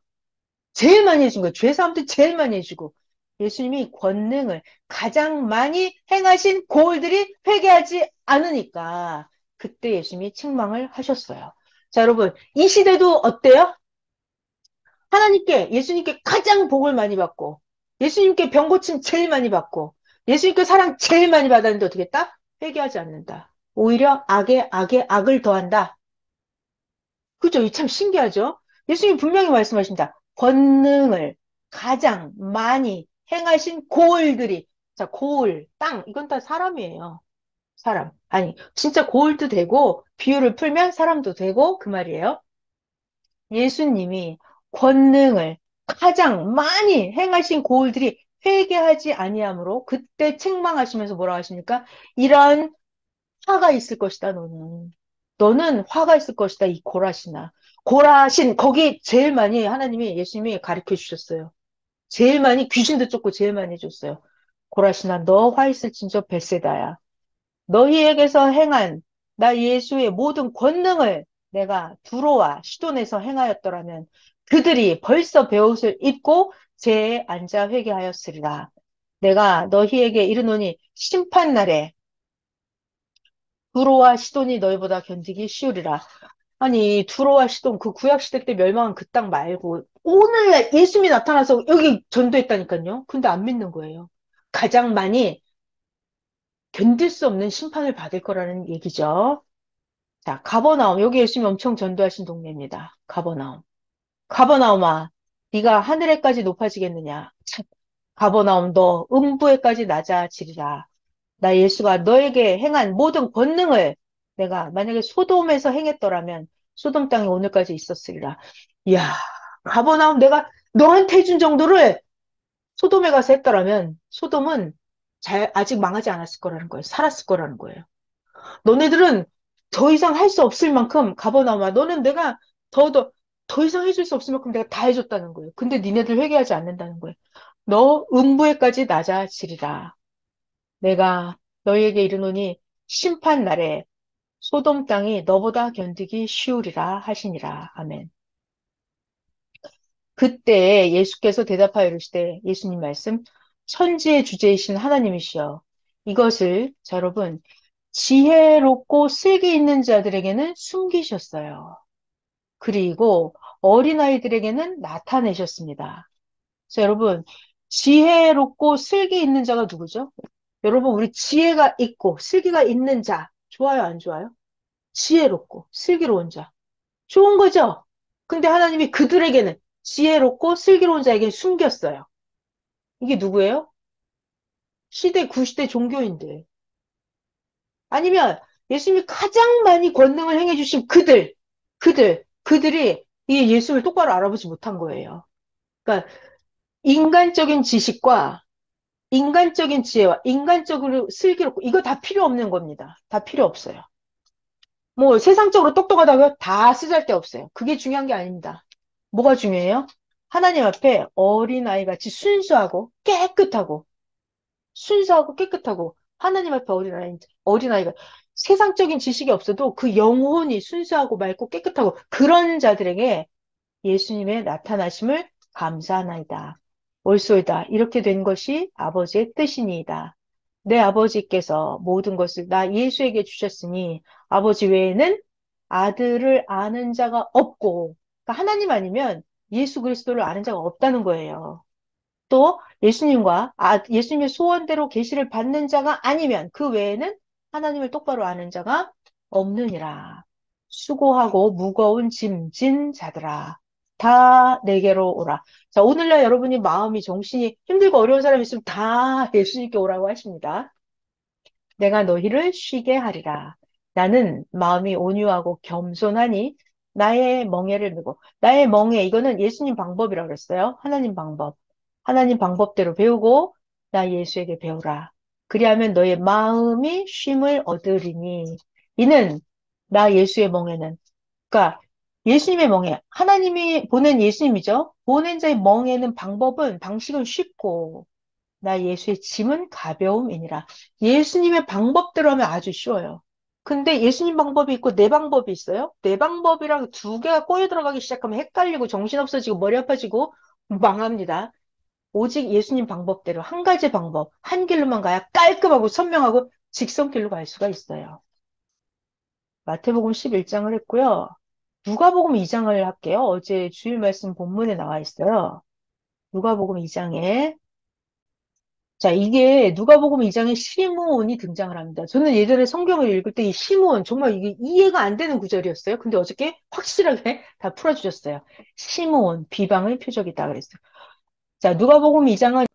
제일 많이 해준 거예요. 죄사함도 제일 많이 해주고. 예수님이 권능을 가장 많이 행하신 고을들이 회개하지 않으니까 그때 예수님이 책망을 하셨어요. 자, 여러분, 이 시대도 어때요? 하나님께, 예수님께 가장 복을 많이 받고, 예수님께 병 고침 제일 많이 받고, 예수님께 사랑 제일 많이 받았는데 어떻게 했다? 회개하지 않는다. 오히려 악에 악을 더한다. 그죠? 이 참 신기하죠? 예수님 분명히 말씀하신다. 권능을 가장 많이 행하신 고을들이, 자, 고을, 땅, 이건 다 사람이에요. 사람. 아니, 진짜 고을도 되고, 비유를 풀면 사람도 되고, 그 말이에요. 예수님이 권능을 가장 많이 행하신 고을들이 회개하지 아니하므로 그때 책망하시면서 뭐라 하십니까? 이런 화가 있을 것이다, 너는. 너는 화가 있을 것이다, 이 고라시나. 고라신, 거기 제일 많이 하나님이, 예수님이 가르쳐 주셨어요. 제일 많이, 귀신도 쫓고 제일 많이 해줬어요. 고라시나, 너 화 있을진저 벳세다야. 너희에게서 행한 나 예수의 모든 권능을 내가 두로와 시돈에서 행하였더라면 그들이 벌써 베옷을 입고 제에 앉아 회개하였으리라. 내가 너희에게 이르노니 심판날에 두로와 시돈이 너희보다 견디기 쉬우리라. 아니, 두로와 시돈 그 구약시대 때 멸망한 그 땅 말고 오늘 예수님이 나타나서 여기 전도했다니까요. 근데 안 믿는 거예요. 가장 많이 견딜 수 없는 심판을 받을 거라는 얘기죠. 자, 가버나움. 여기 예수님이 엄청 전도하신 동네입니다. 가버나움. 가버나움아, 네가 하늘에까지 높아지겠느냐? 참, 가버나움 너 음부에까지 낮아지리라. 나 예수가 너에게 행한 모든 권능을 내가 만약에 소돔에서 행했더라면 소돔 땅에 오늘까지 있었으리라. 이야, 가버나움 내가 너한테 해준 정도를 소돔에 가서 했더라면 소돔은 아직 망하지 않았을 거라는 거예요. 살았을 거라는 거예요. 너네들은 더 이상 할 수 없을 만큼 가버나움아 너는 내가 더 이상 해줄 수 없을 만큼 내가 다 해줬다는 거예요. 근데 니네들 회개하지 않는다는 거예요. 너 음부에까지 낮아지리라. 내가 너희에게 이르노니 심판 날에 소돔 땅이 너보다 견디기 쉬우리라 하시니라. 아멘. 그때 예수께서 대답하여 이르시되 예수님 말씀 천지의 주제이신 하나님이시여 이것을 자 여러분 지혜롭고 슬기 있는 자들에게는 숨기셨어요. 그리고 어린아이들에게는 나타내셨습니다. 자, 여러분, 지혜롭고 슬기 있는 자가 누구죠? 여러분, 우리 지혜가 있고 슬기가 있는 자, 좋아요, 안 좋아요? 지혜롭고 슬기로운 자. 좋은 거죠? 근데 하나님이 그들에게는 지혜롭고 슬기로운 자에게 숨겼어요. 이게 누구예요? 시대, 구시대 종교인들. 아니면 예수님이 가장 많이 권능을 행해 주신 그들이 이 예수를 똑바로 알아보지 못한 거예요. 그러니까 인간적인 지식과 인간적인 지혜와 인간적으로 슬기롭고 이거 다 필요 없는 겁니다. 다 필요 없어요. 뭐 세상적으로 똑똑하다고요? 다 쓰잘데없어요. 그게 중요한 게 아닙니다. 뭐가 중요해요? 하나님 앞에 어린아이 같이 순수하고 깨끗하고 하나님 앞에 어린아이가 세상적인 지식이 없어도 그 영혼이 순수하고 맑고 깨끗하고 그런 자들에게 예수님의 나타나심을 감사하나이다. 옳소이다. 이렇게 된 것이 아버지의 뜻이니이다. 내 아버지께서 모든 것을 나 예수에게 주셨으니 아버지 외에는 아들을 아는 자가 없고, 그러니까 하나님 아니면 예수 그리스도를 아는 자가 없다는 거예요. 또 예수님과 예수님의 소원대로 계시를 받는 자가 아니면 그 외에는 하나님을 똑바로 아는 자가 없느니라. 수고하고 무거운 짐진 자들아 다 내게로 오라. 자, 오늘날 여러분이 마음이 정신이 힘들고 어려운 사람이 있으면 다 예수님께 오라고 하십니다. 내가 너희를 쉬게 하리라. 나는 마음이 온유하고 겸손하니 나의 멍에를 메고 나의 멍에 이거는 예수님 방법이라고 그랬어요. 하나님 방법. 하나님 방법대로 배우고 나 예수에게 배우라. 그리하면 너의 마음이 쉼을 얻으리니 이는 나 예수의 멍에는 그러니까 예수님의 멍에 하나님이 보낸 예수님이죠. 보낸 자의 멍에는 방식은 쉽고 나 예수의 짐은 가벼움이니라. 예수님의 방법대로 하면 아주 쉬워요. 근데 예수님 방법이 있고 내 방법이 있어요. 내 방법이랑 두 개가 꼬여 들어가기 시작하면 헷갈리고 정신없어지고 머리 아파지고 망합니다. 오직 예수님 방법대로 한 가지 방법, 한 길로만 가야 깔끔하고 선명하고 직선길로 갈 수가 있어요. 마태복음 11장을 했고요. 누가복음 2장을 할게요. 어제 주일 말씀 본문에 나와 있어요. 누가복음 2장에 자, 이게 누가복음 2장에 시므온이 등장을 합니다. 저는 예전에 성경을 읽을 때 이 시므온 정말 이게 이해가 안 되는 구절이었어요. 근데 어저께 확실하게 다 풀어주셨어요. 시므온 비방의 표적이다 그랬어요. 자, 누가복음 2장은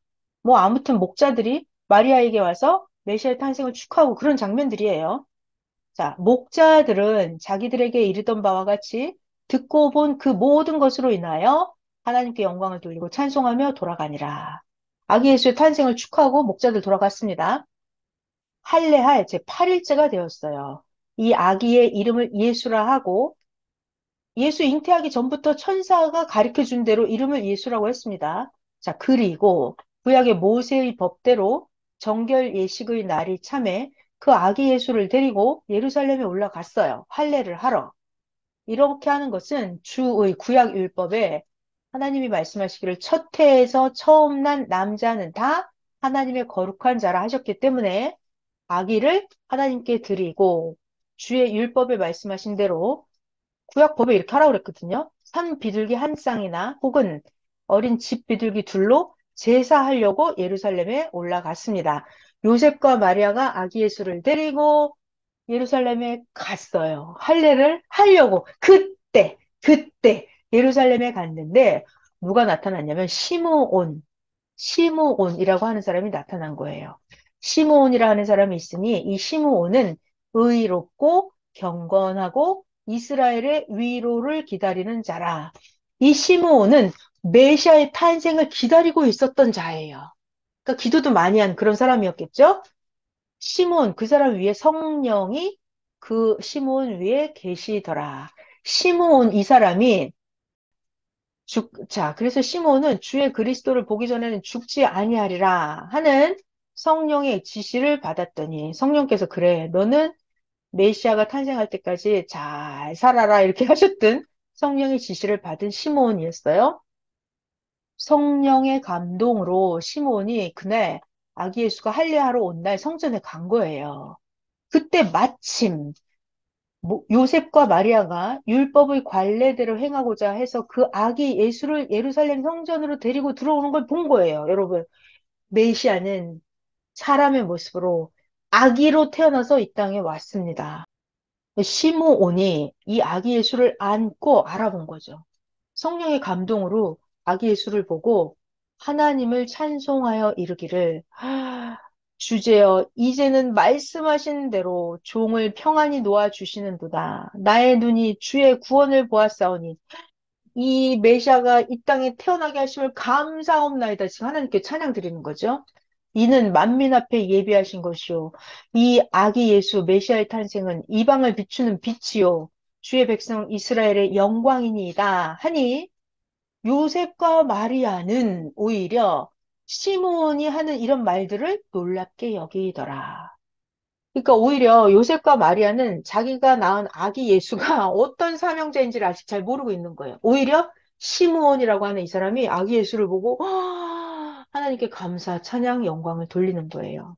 뭐 아무튼 목자들이 마리아에게 와서 메시아의 탄생을 축하하고 그런 장면들이에요. 자, 목자들은 자기들에게 이르던 바와 같이 듣고 본 그 모든 것으로 인하여 하나님께 영광을 돌리고 찬송하며 돌아가니라. 아기 예수의 탄생을 축하하고 목자들 돌아갔습니다. 할례할 제8일째가 되었어요. 이 아기의 이름을 예수라 하고 예수 잉태하기 전부터 천사가 가르쳐 준 대로 이름을 예수라고 했습니다. 자, 그리고 구약의 모세의 법대로 정결 예식의 날이 참에 그 아기 예수를 데리고 예루살렘에 올라갔어요. 할례를 하러. 이렇게 하는 것은 주의 구약 율법에 하나님이 말씀하시기를 첫 해에서 처음 난 남자는 다 하나님의 거룩한 자라 하셨기 때문에 아기를 하나님께 드리고 주의 율법에 말씀하신 대로 구약법에 이렇게 하라고 그랬거든요. 산 비둘기 한 쌍이나 혹은 어린 집 비둘기 둘로 제사하려고 예루살렘에 올라갔습니다. 요셉과 마리아가 아기 예수를 데리고 예루살렘에 갔어요. 할례를 하려고 그때 예루살렘에 갔는데 누가 나타났냐면 시므온이라고 하는 사람이 나타난 거예요. 시므온이라 하는 사람이 있으니 이 시므온은 의롭고 경건하고 이스라엘의 위로를 기다리는 자라. 이 시므온은 메시아의 탄생을 기다리고 있었던 자예요. 그러니까 기도도 많이 한 그런 사람이었겠죠? 시몬, 그 사람 위에 성령이 그 시몬 위에 계시더라. 시몬, 이 사람이 자, 그래서 시몬은 주의 그리스도를 보기 전에는 죽지 아니하리라 하는 성령의 지시를 받았더니 성령께서 그래, 너는 메시아가 탄생할 때까지 잘 살아라 이렇게 하셨던 성령의 지시를 받은 시몬이었어요. 성령의 감동으로 시몬이 그날 아기 예수가 할례하러 온 날 성전에 간 거예요. 그때 마침 요셉과 마리아가 율법의 관례대로 행하고자 해서 그 아기 예수를 예루살렘 성전으로 데리고 들어오는 걸 본 거예요. 여러분, 메시아는 사람의 모습으로 아기로 태어나서 이 땅에 왔습니다. 시므온이 이 아기 예수를 안고 알아본 거죠. 성령의 감동으로 아기 예수를 보고 하나님을 찬송하여 이르기를 주제여 이제는 말씀하신 대로 종을 평안히 놓아 주시는도다. 나의 눈이 주의 구원을 보았사오니 이 메시아가 이 땅에 태어나게 하심을 감사옵나이다. 지금 하나님께 찬양 드리는 거죠. 이는 만민 앞에 예비하신 것이요. 이 아기 예수 메시아의 탄생은 이방을 비추는 빛이요. 주의 백성 이스라엘의 영광이니이다. 하니 요셉과 마리아는 오히려 시므온이 하는 이런 말들을 놀랍게 여기더라. 그러니까 오히려 요셉과 마리아는 자기가 낳은 아기 예수가 어떤 사명자인지를 아직 잘 모르고 있는 거예요. 오히려 시므온이라고 하는 이 사람이 아기 예수를 보고 하나님께 감사, 찬양, 영광을 돌리는 거예요.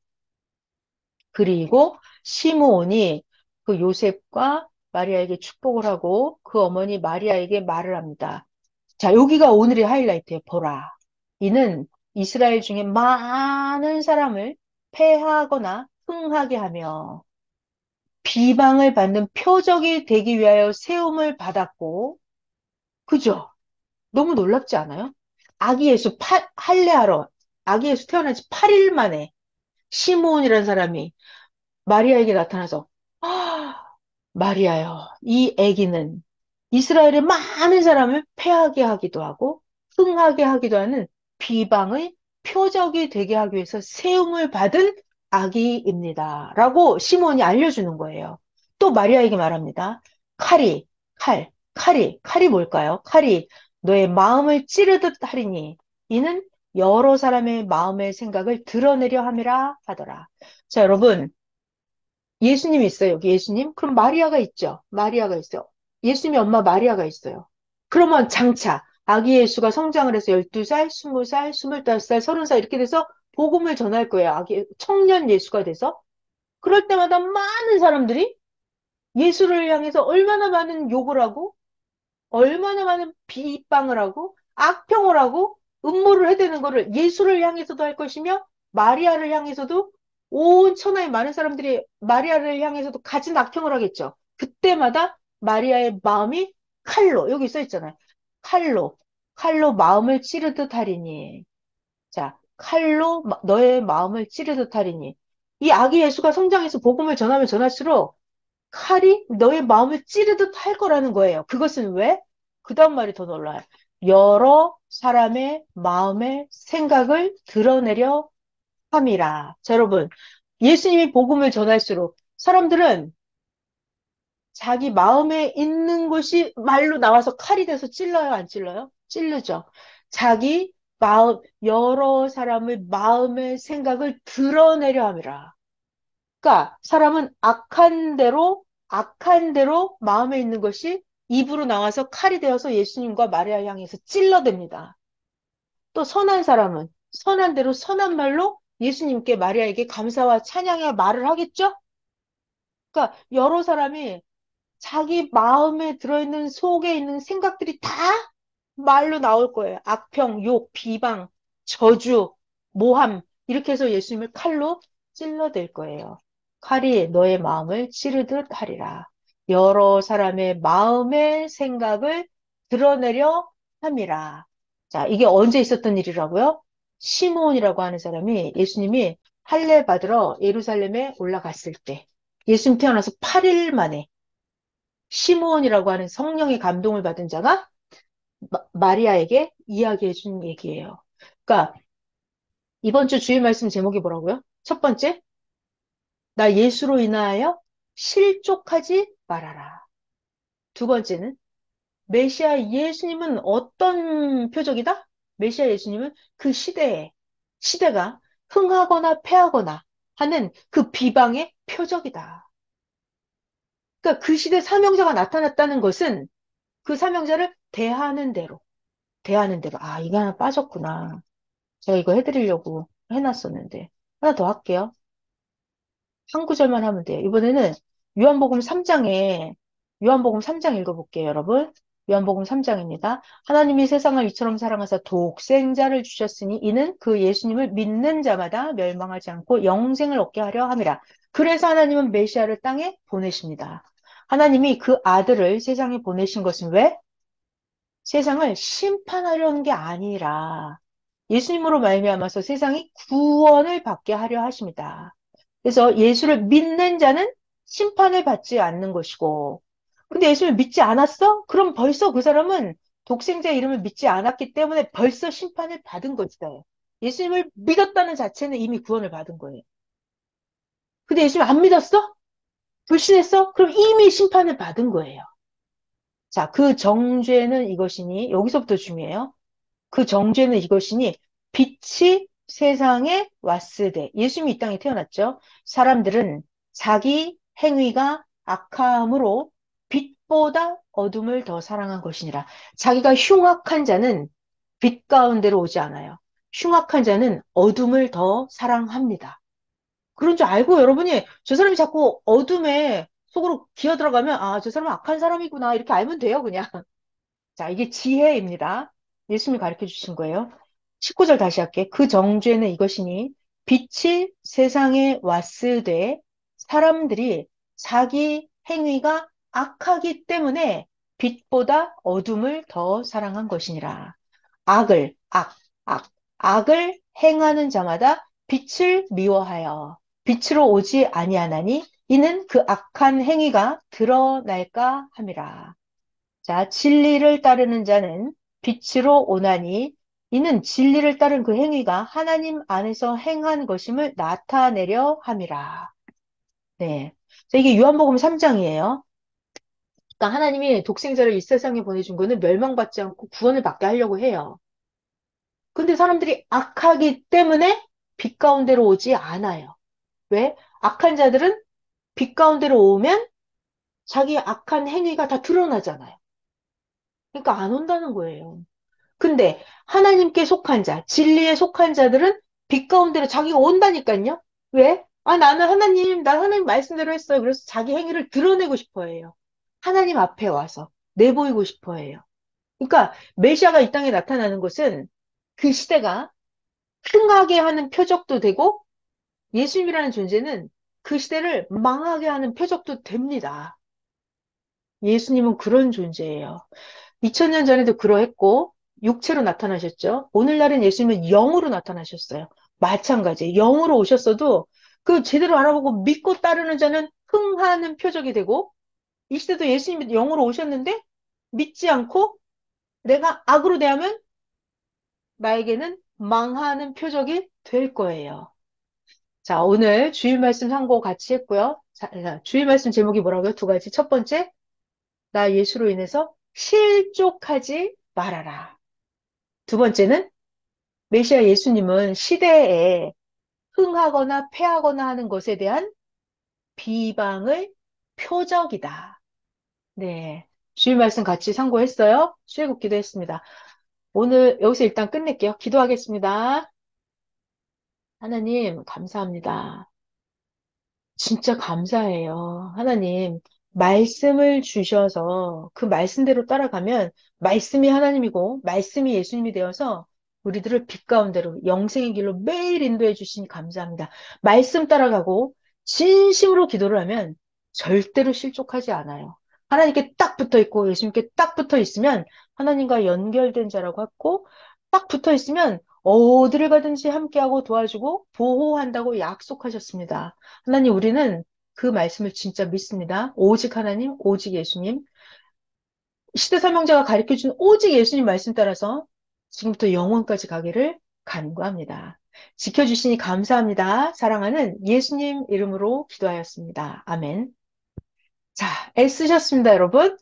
그리고 시므온이 그 요셉과 마리아에게 축복을 하고 그 어머니 마리아에게 말을 합니다. 자, 여기가 오늘의 하이라이트예요. 보라. 이는 이스라엘 중에 많은 사람을 패하거나 흥하게 하며 비방을 받는 표적이 되기 위하여 세움을 받았고, 그죠? 너무 놀랍지 않아요? 아기 예수 할례하러 아기 예수 태어난 지 8일 만에 시므온이라는 사람이 마리아에게 나타나서 아, 마리아요. 이 아기는 이스라엘의 많은 사람을 패하게 하기도 하고 흥하게 하기도 하는 비방의 표적이 되게 하기 위해서 세움을 받은 아기입니다. 라고 시몬이 알려주는 거예요. 또 마리아에게 말합니다. 칼이 뭘까요? 칼이 너의 마음을 찌르듯 하리니 이는 여러 사람의 마음의 생각을 드러내려 함이라 하더라. 자, 여러분. 예수님 있어요, 여기 예수님? 그럼 마리아가 있죠. 마리아가 있어요. 예수님의 엄마 마리아가 있어요. 그러면 장차 아기 예수가 성장을 해서 12살, 20살, 25살, 30살 이렇게 돼서 복음을 전할 거예요. 청년 예수가 돼서. 그럴 때마다 많은 사람들이 예수를 향해서 얼마나 많은 욕을 하고 얼마나 많은 비방을 하고 악평을 하고 음모를 해대는 거를 예수를 향해서도 할 것이며 마리아를 향해서도 온 천하의 많은 사람들이 마리아를 향해서도 가진 악평을 하겠죠. 그때마다 마리아의 마음이 칼로 여기 써 있잖아요. 칼로 칼로 마음을 찌르듯 하리니 자 칼로 너의 마음을 찌르듯 하리니 이 아기 예수가 성장해서 복음을 전하면 전할수록 칼이 너의 마음을 찌르듯 할 거라는 거예요. 그것은 왜? 그 다음 말이 더 놀라요. 여러 사람의 마음의 생각을 드러내려 함이라. 자, 여러분, 예수님이 복음을 전할수록 사람들은 자기 마음에 있는 것이 말로 나와서 칼이 돼서 찔러요, 안 찔러요? 찔르죠. 자기 마음, 여러 사람의 마음의 생각을 드러내려 함이라. 그러니까 사람은 악한 대로 마음에 있는 것이 입으로 나와서 칼이 되어서 예수님과 마리아 향해서 찔러댑니다. 또 선한 사람은 선한 대로 선한 말로 예수님께 마리아에게 감사와 찬양의 말을 하겠죠? 그러니까 여러 사람이 자기 마음에 들어있는 속에 있는 생각들이 다 말로 나올 거예요. 악평, 욕, 비방, 저주, 모함 이렇게 해서 예수님을 칼로 찔러댈 거예요. 칼이 너의 마음을 찌르듯 하리라. 여러 사람의 마음의 생각을 드러내려 함이라. 자, 이게 언제 있었던 일이라고요? 시므온이라고 하는 사람이 예수님이 할례 받으러 예루살렘에 올라갔을 때 예수님 태어나서 8일 만에 시므온이라고 하는 성령의 감동을 받은 자가 마리아에게 이야기해 준 얘기예요. 그러니까 이번 주 주일 말씀 제목이 뭐라고요? 첫 번째, 나 예수로 인하여 실족하지 말아라. 두 번째는 메시아 예수님은 어떤 표적이다? 메시아 예수님은 그 시대가 흥하거나 패하거나 하는 그 비방의 표적이다. 그러니까 그 시대 사명자가 나타났다는 것은 그 사명자를 대하는 대로. 아, 이거 하나 빠졌구나. 제가 이거 해드리려고 해놨었는데. 하나 더 할게요. 한 구절만 하면 돼요. 이번에는 요한복음 3장에, 요한복음 3장 읽어볼게요, 여러분. 요한복음 3장입니다. 하나님이 세상을 이처럼 사랑하사 독생자를 주셨으니 이는 그 예수님을 믿는 자마다 멸망하지 않고 영생을 얻게 하려 함이라. 그래서 하나님은 메시아를 땅에 보내십니다. 하나님이 그 아들을 세상에 보내신 것은 왜? 세상을 심판하려는 게 아니라 예수님으로 말미암아서 세상이 구원을 받게 하려 하십니다. 그래서 예수를 믿는 자는 심판을 받지 않는 것이고, 근데 예수를 믿지 않았어? 그럼 벌써 그 사람은 독생자 이름을 믿지 않았기 때문에 벌써 심판을 받은 것이다. 예수님을 믿었다는 자체는 이미 구원을 받은 거예요. 근데 예수님 안 믿었어? 불신했어? 그럼 이미 심판을 받은 거예요. 자, 그 정죄는 이것이니, 여기서부터 중요해요. 그 정죄는 이것이니 빛이 세상에 왔으되 예수님이 이 땅에 태어났죠. 사람들은 자기 행위가 악함으로 빛보다 어둠을 더 사랑한 것이니라. 자기가 흉악한 자는 빛 가운데로 오지 않아요. 흉악한 자는 어둠을 더 사랑합니다. 그런 줄 알고 여러분이 저 사람이 자꾸 어둠에 속으로 기어 들어가면 아, 저 사람은 악한 사람이구나. 이렇게 알면 돼요, 그냥. 자, 이게 지혜입니다. 예수님이 가르쳐 주신 거예요. 19절 다시 할게. 그 정죄는 이것이니 빛이 세상에 왔으되 사람들이 자기 행위가 악하기 때문에 빛보다 어둠을 더 사랑한 것이니라. 악을, 악을 행하는 자마다 빛을 미워하여 빛으로 오지 아니하나니 이는 그 악한 행위가 드러날까 함이라. 자, 진리를 따르는 자는 빛으로 오나니 이는 진리를 따른 그 행위가 하나님 안에서 행한 것임을 나타내려 함이라. 네. 자, 이게 요한복음 3장이에요. 그러니까 하나님이 독생자를 이 세상에 보내준 거는 멸망받지 않고 구원을 받게 하려고 해요. 근데 사람들이 악하기 때문에 빛 가운데로 오지 않아요. 왜? 악한 자들은 빛 가운데로 오면 자기 악한 행위가 다 드러나잖아요. 그러니까 안 온다는 거예요. 근데 하나님께 속한 자, 진리에 속한 자들은 빛 가운데로 자기가 온다니까요. 왜? 아, 난 하나님 말씀대로 했어요. 그래서 자기 행위를 드러내고 싶어 해요. 하나님 앞에 와서 내보이고 싶어 해요. 그러니까 메시아가 이 땅에 나타나는 것은 그 시대가 흥하게 하는 표적도 되고 예수님이라는 존재는 그 시대를 망하게 하는 표적도 됩니다. 예수님은 그런 존재예요. 2000년 전에도 그러했고 육체로 나타나셨죠. 오늘날은 예수님은 영으로 나타나셨어요. 마찬가지. 영으로 오셨어도 그 제대로 알아보고 믿고 따르는 자는 흥하는 표적이 되고 이 시대도 예수님이 영으로 오셨는데 믿지 않고 내가 악으로 대하면 나에게는 망하는 표적이 될 거예요. 자, 오늘 주일 말씀 상고 같이 했고요. 자, 주일 말씀 제목이 뭐라고요? 두 가지. 첫 번째, 나 예수로 인해서 실족하지 말아라. 두 번째는 메시아 예수님은 시대에 흥하거나 패하거나 하는 것에 대한 비방의 표적이다. 네. 주일 말씀 같이 상고했어요. 출애굽기도 했습니다. 오늘 여기서 일단 끝낼게요. 기도하겠습니다. 하나님, 감사합니다. 진짜 감사해요. 하나님, 말씀을 주셔서 그 말씀대로 따라가면 말씀이 하나님이고 말씀이 예수님이 되어서 우리들을 빛 가운데로 영생의 길로 매일 인도해 주시니 감사합니다. 말씀 따라가고 진심으로 기도를 하면 절대로 실족하지 않아요. 하나님께 딱 붙어 있고 예수님께 딱 붙어 있으면 하나님과 연결된 자라고 했고 딱 붙어 있으면 어디를 가든지 함께하고 도와주고 보호한다고 약속하셨습니다. 하나님, 우리는 그 말씀을 진짜 믿습니다. 오직 하나님, 오직 예수님. 시대사명자가 가르쳐준 오직 예수님 말씀 따라서 지금부터 영원까지 가기를 간구합니다. 지켜주시니 감사합니다. 사랑하는 예수님 이름으로 기도하였습니다. 아멘. 자, 애쓰셨습니다, 여러분.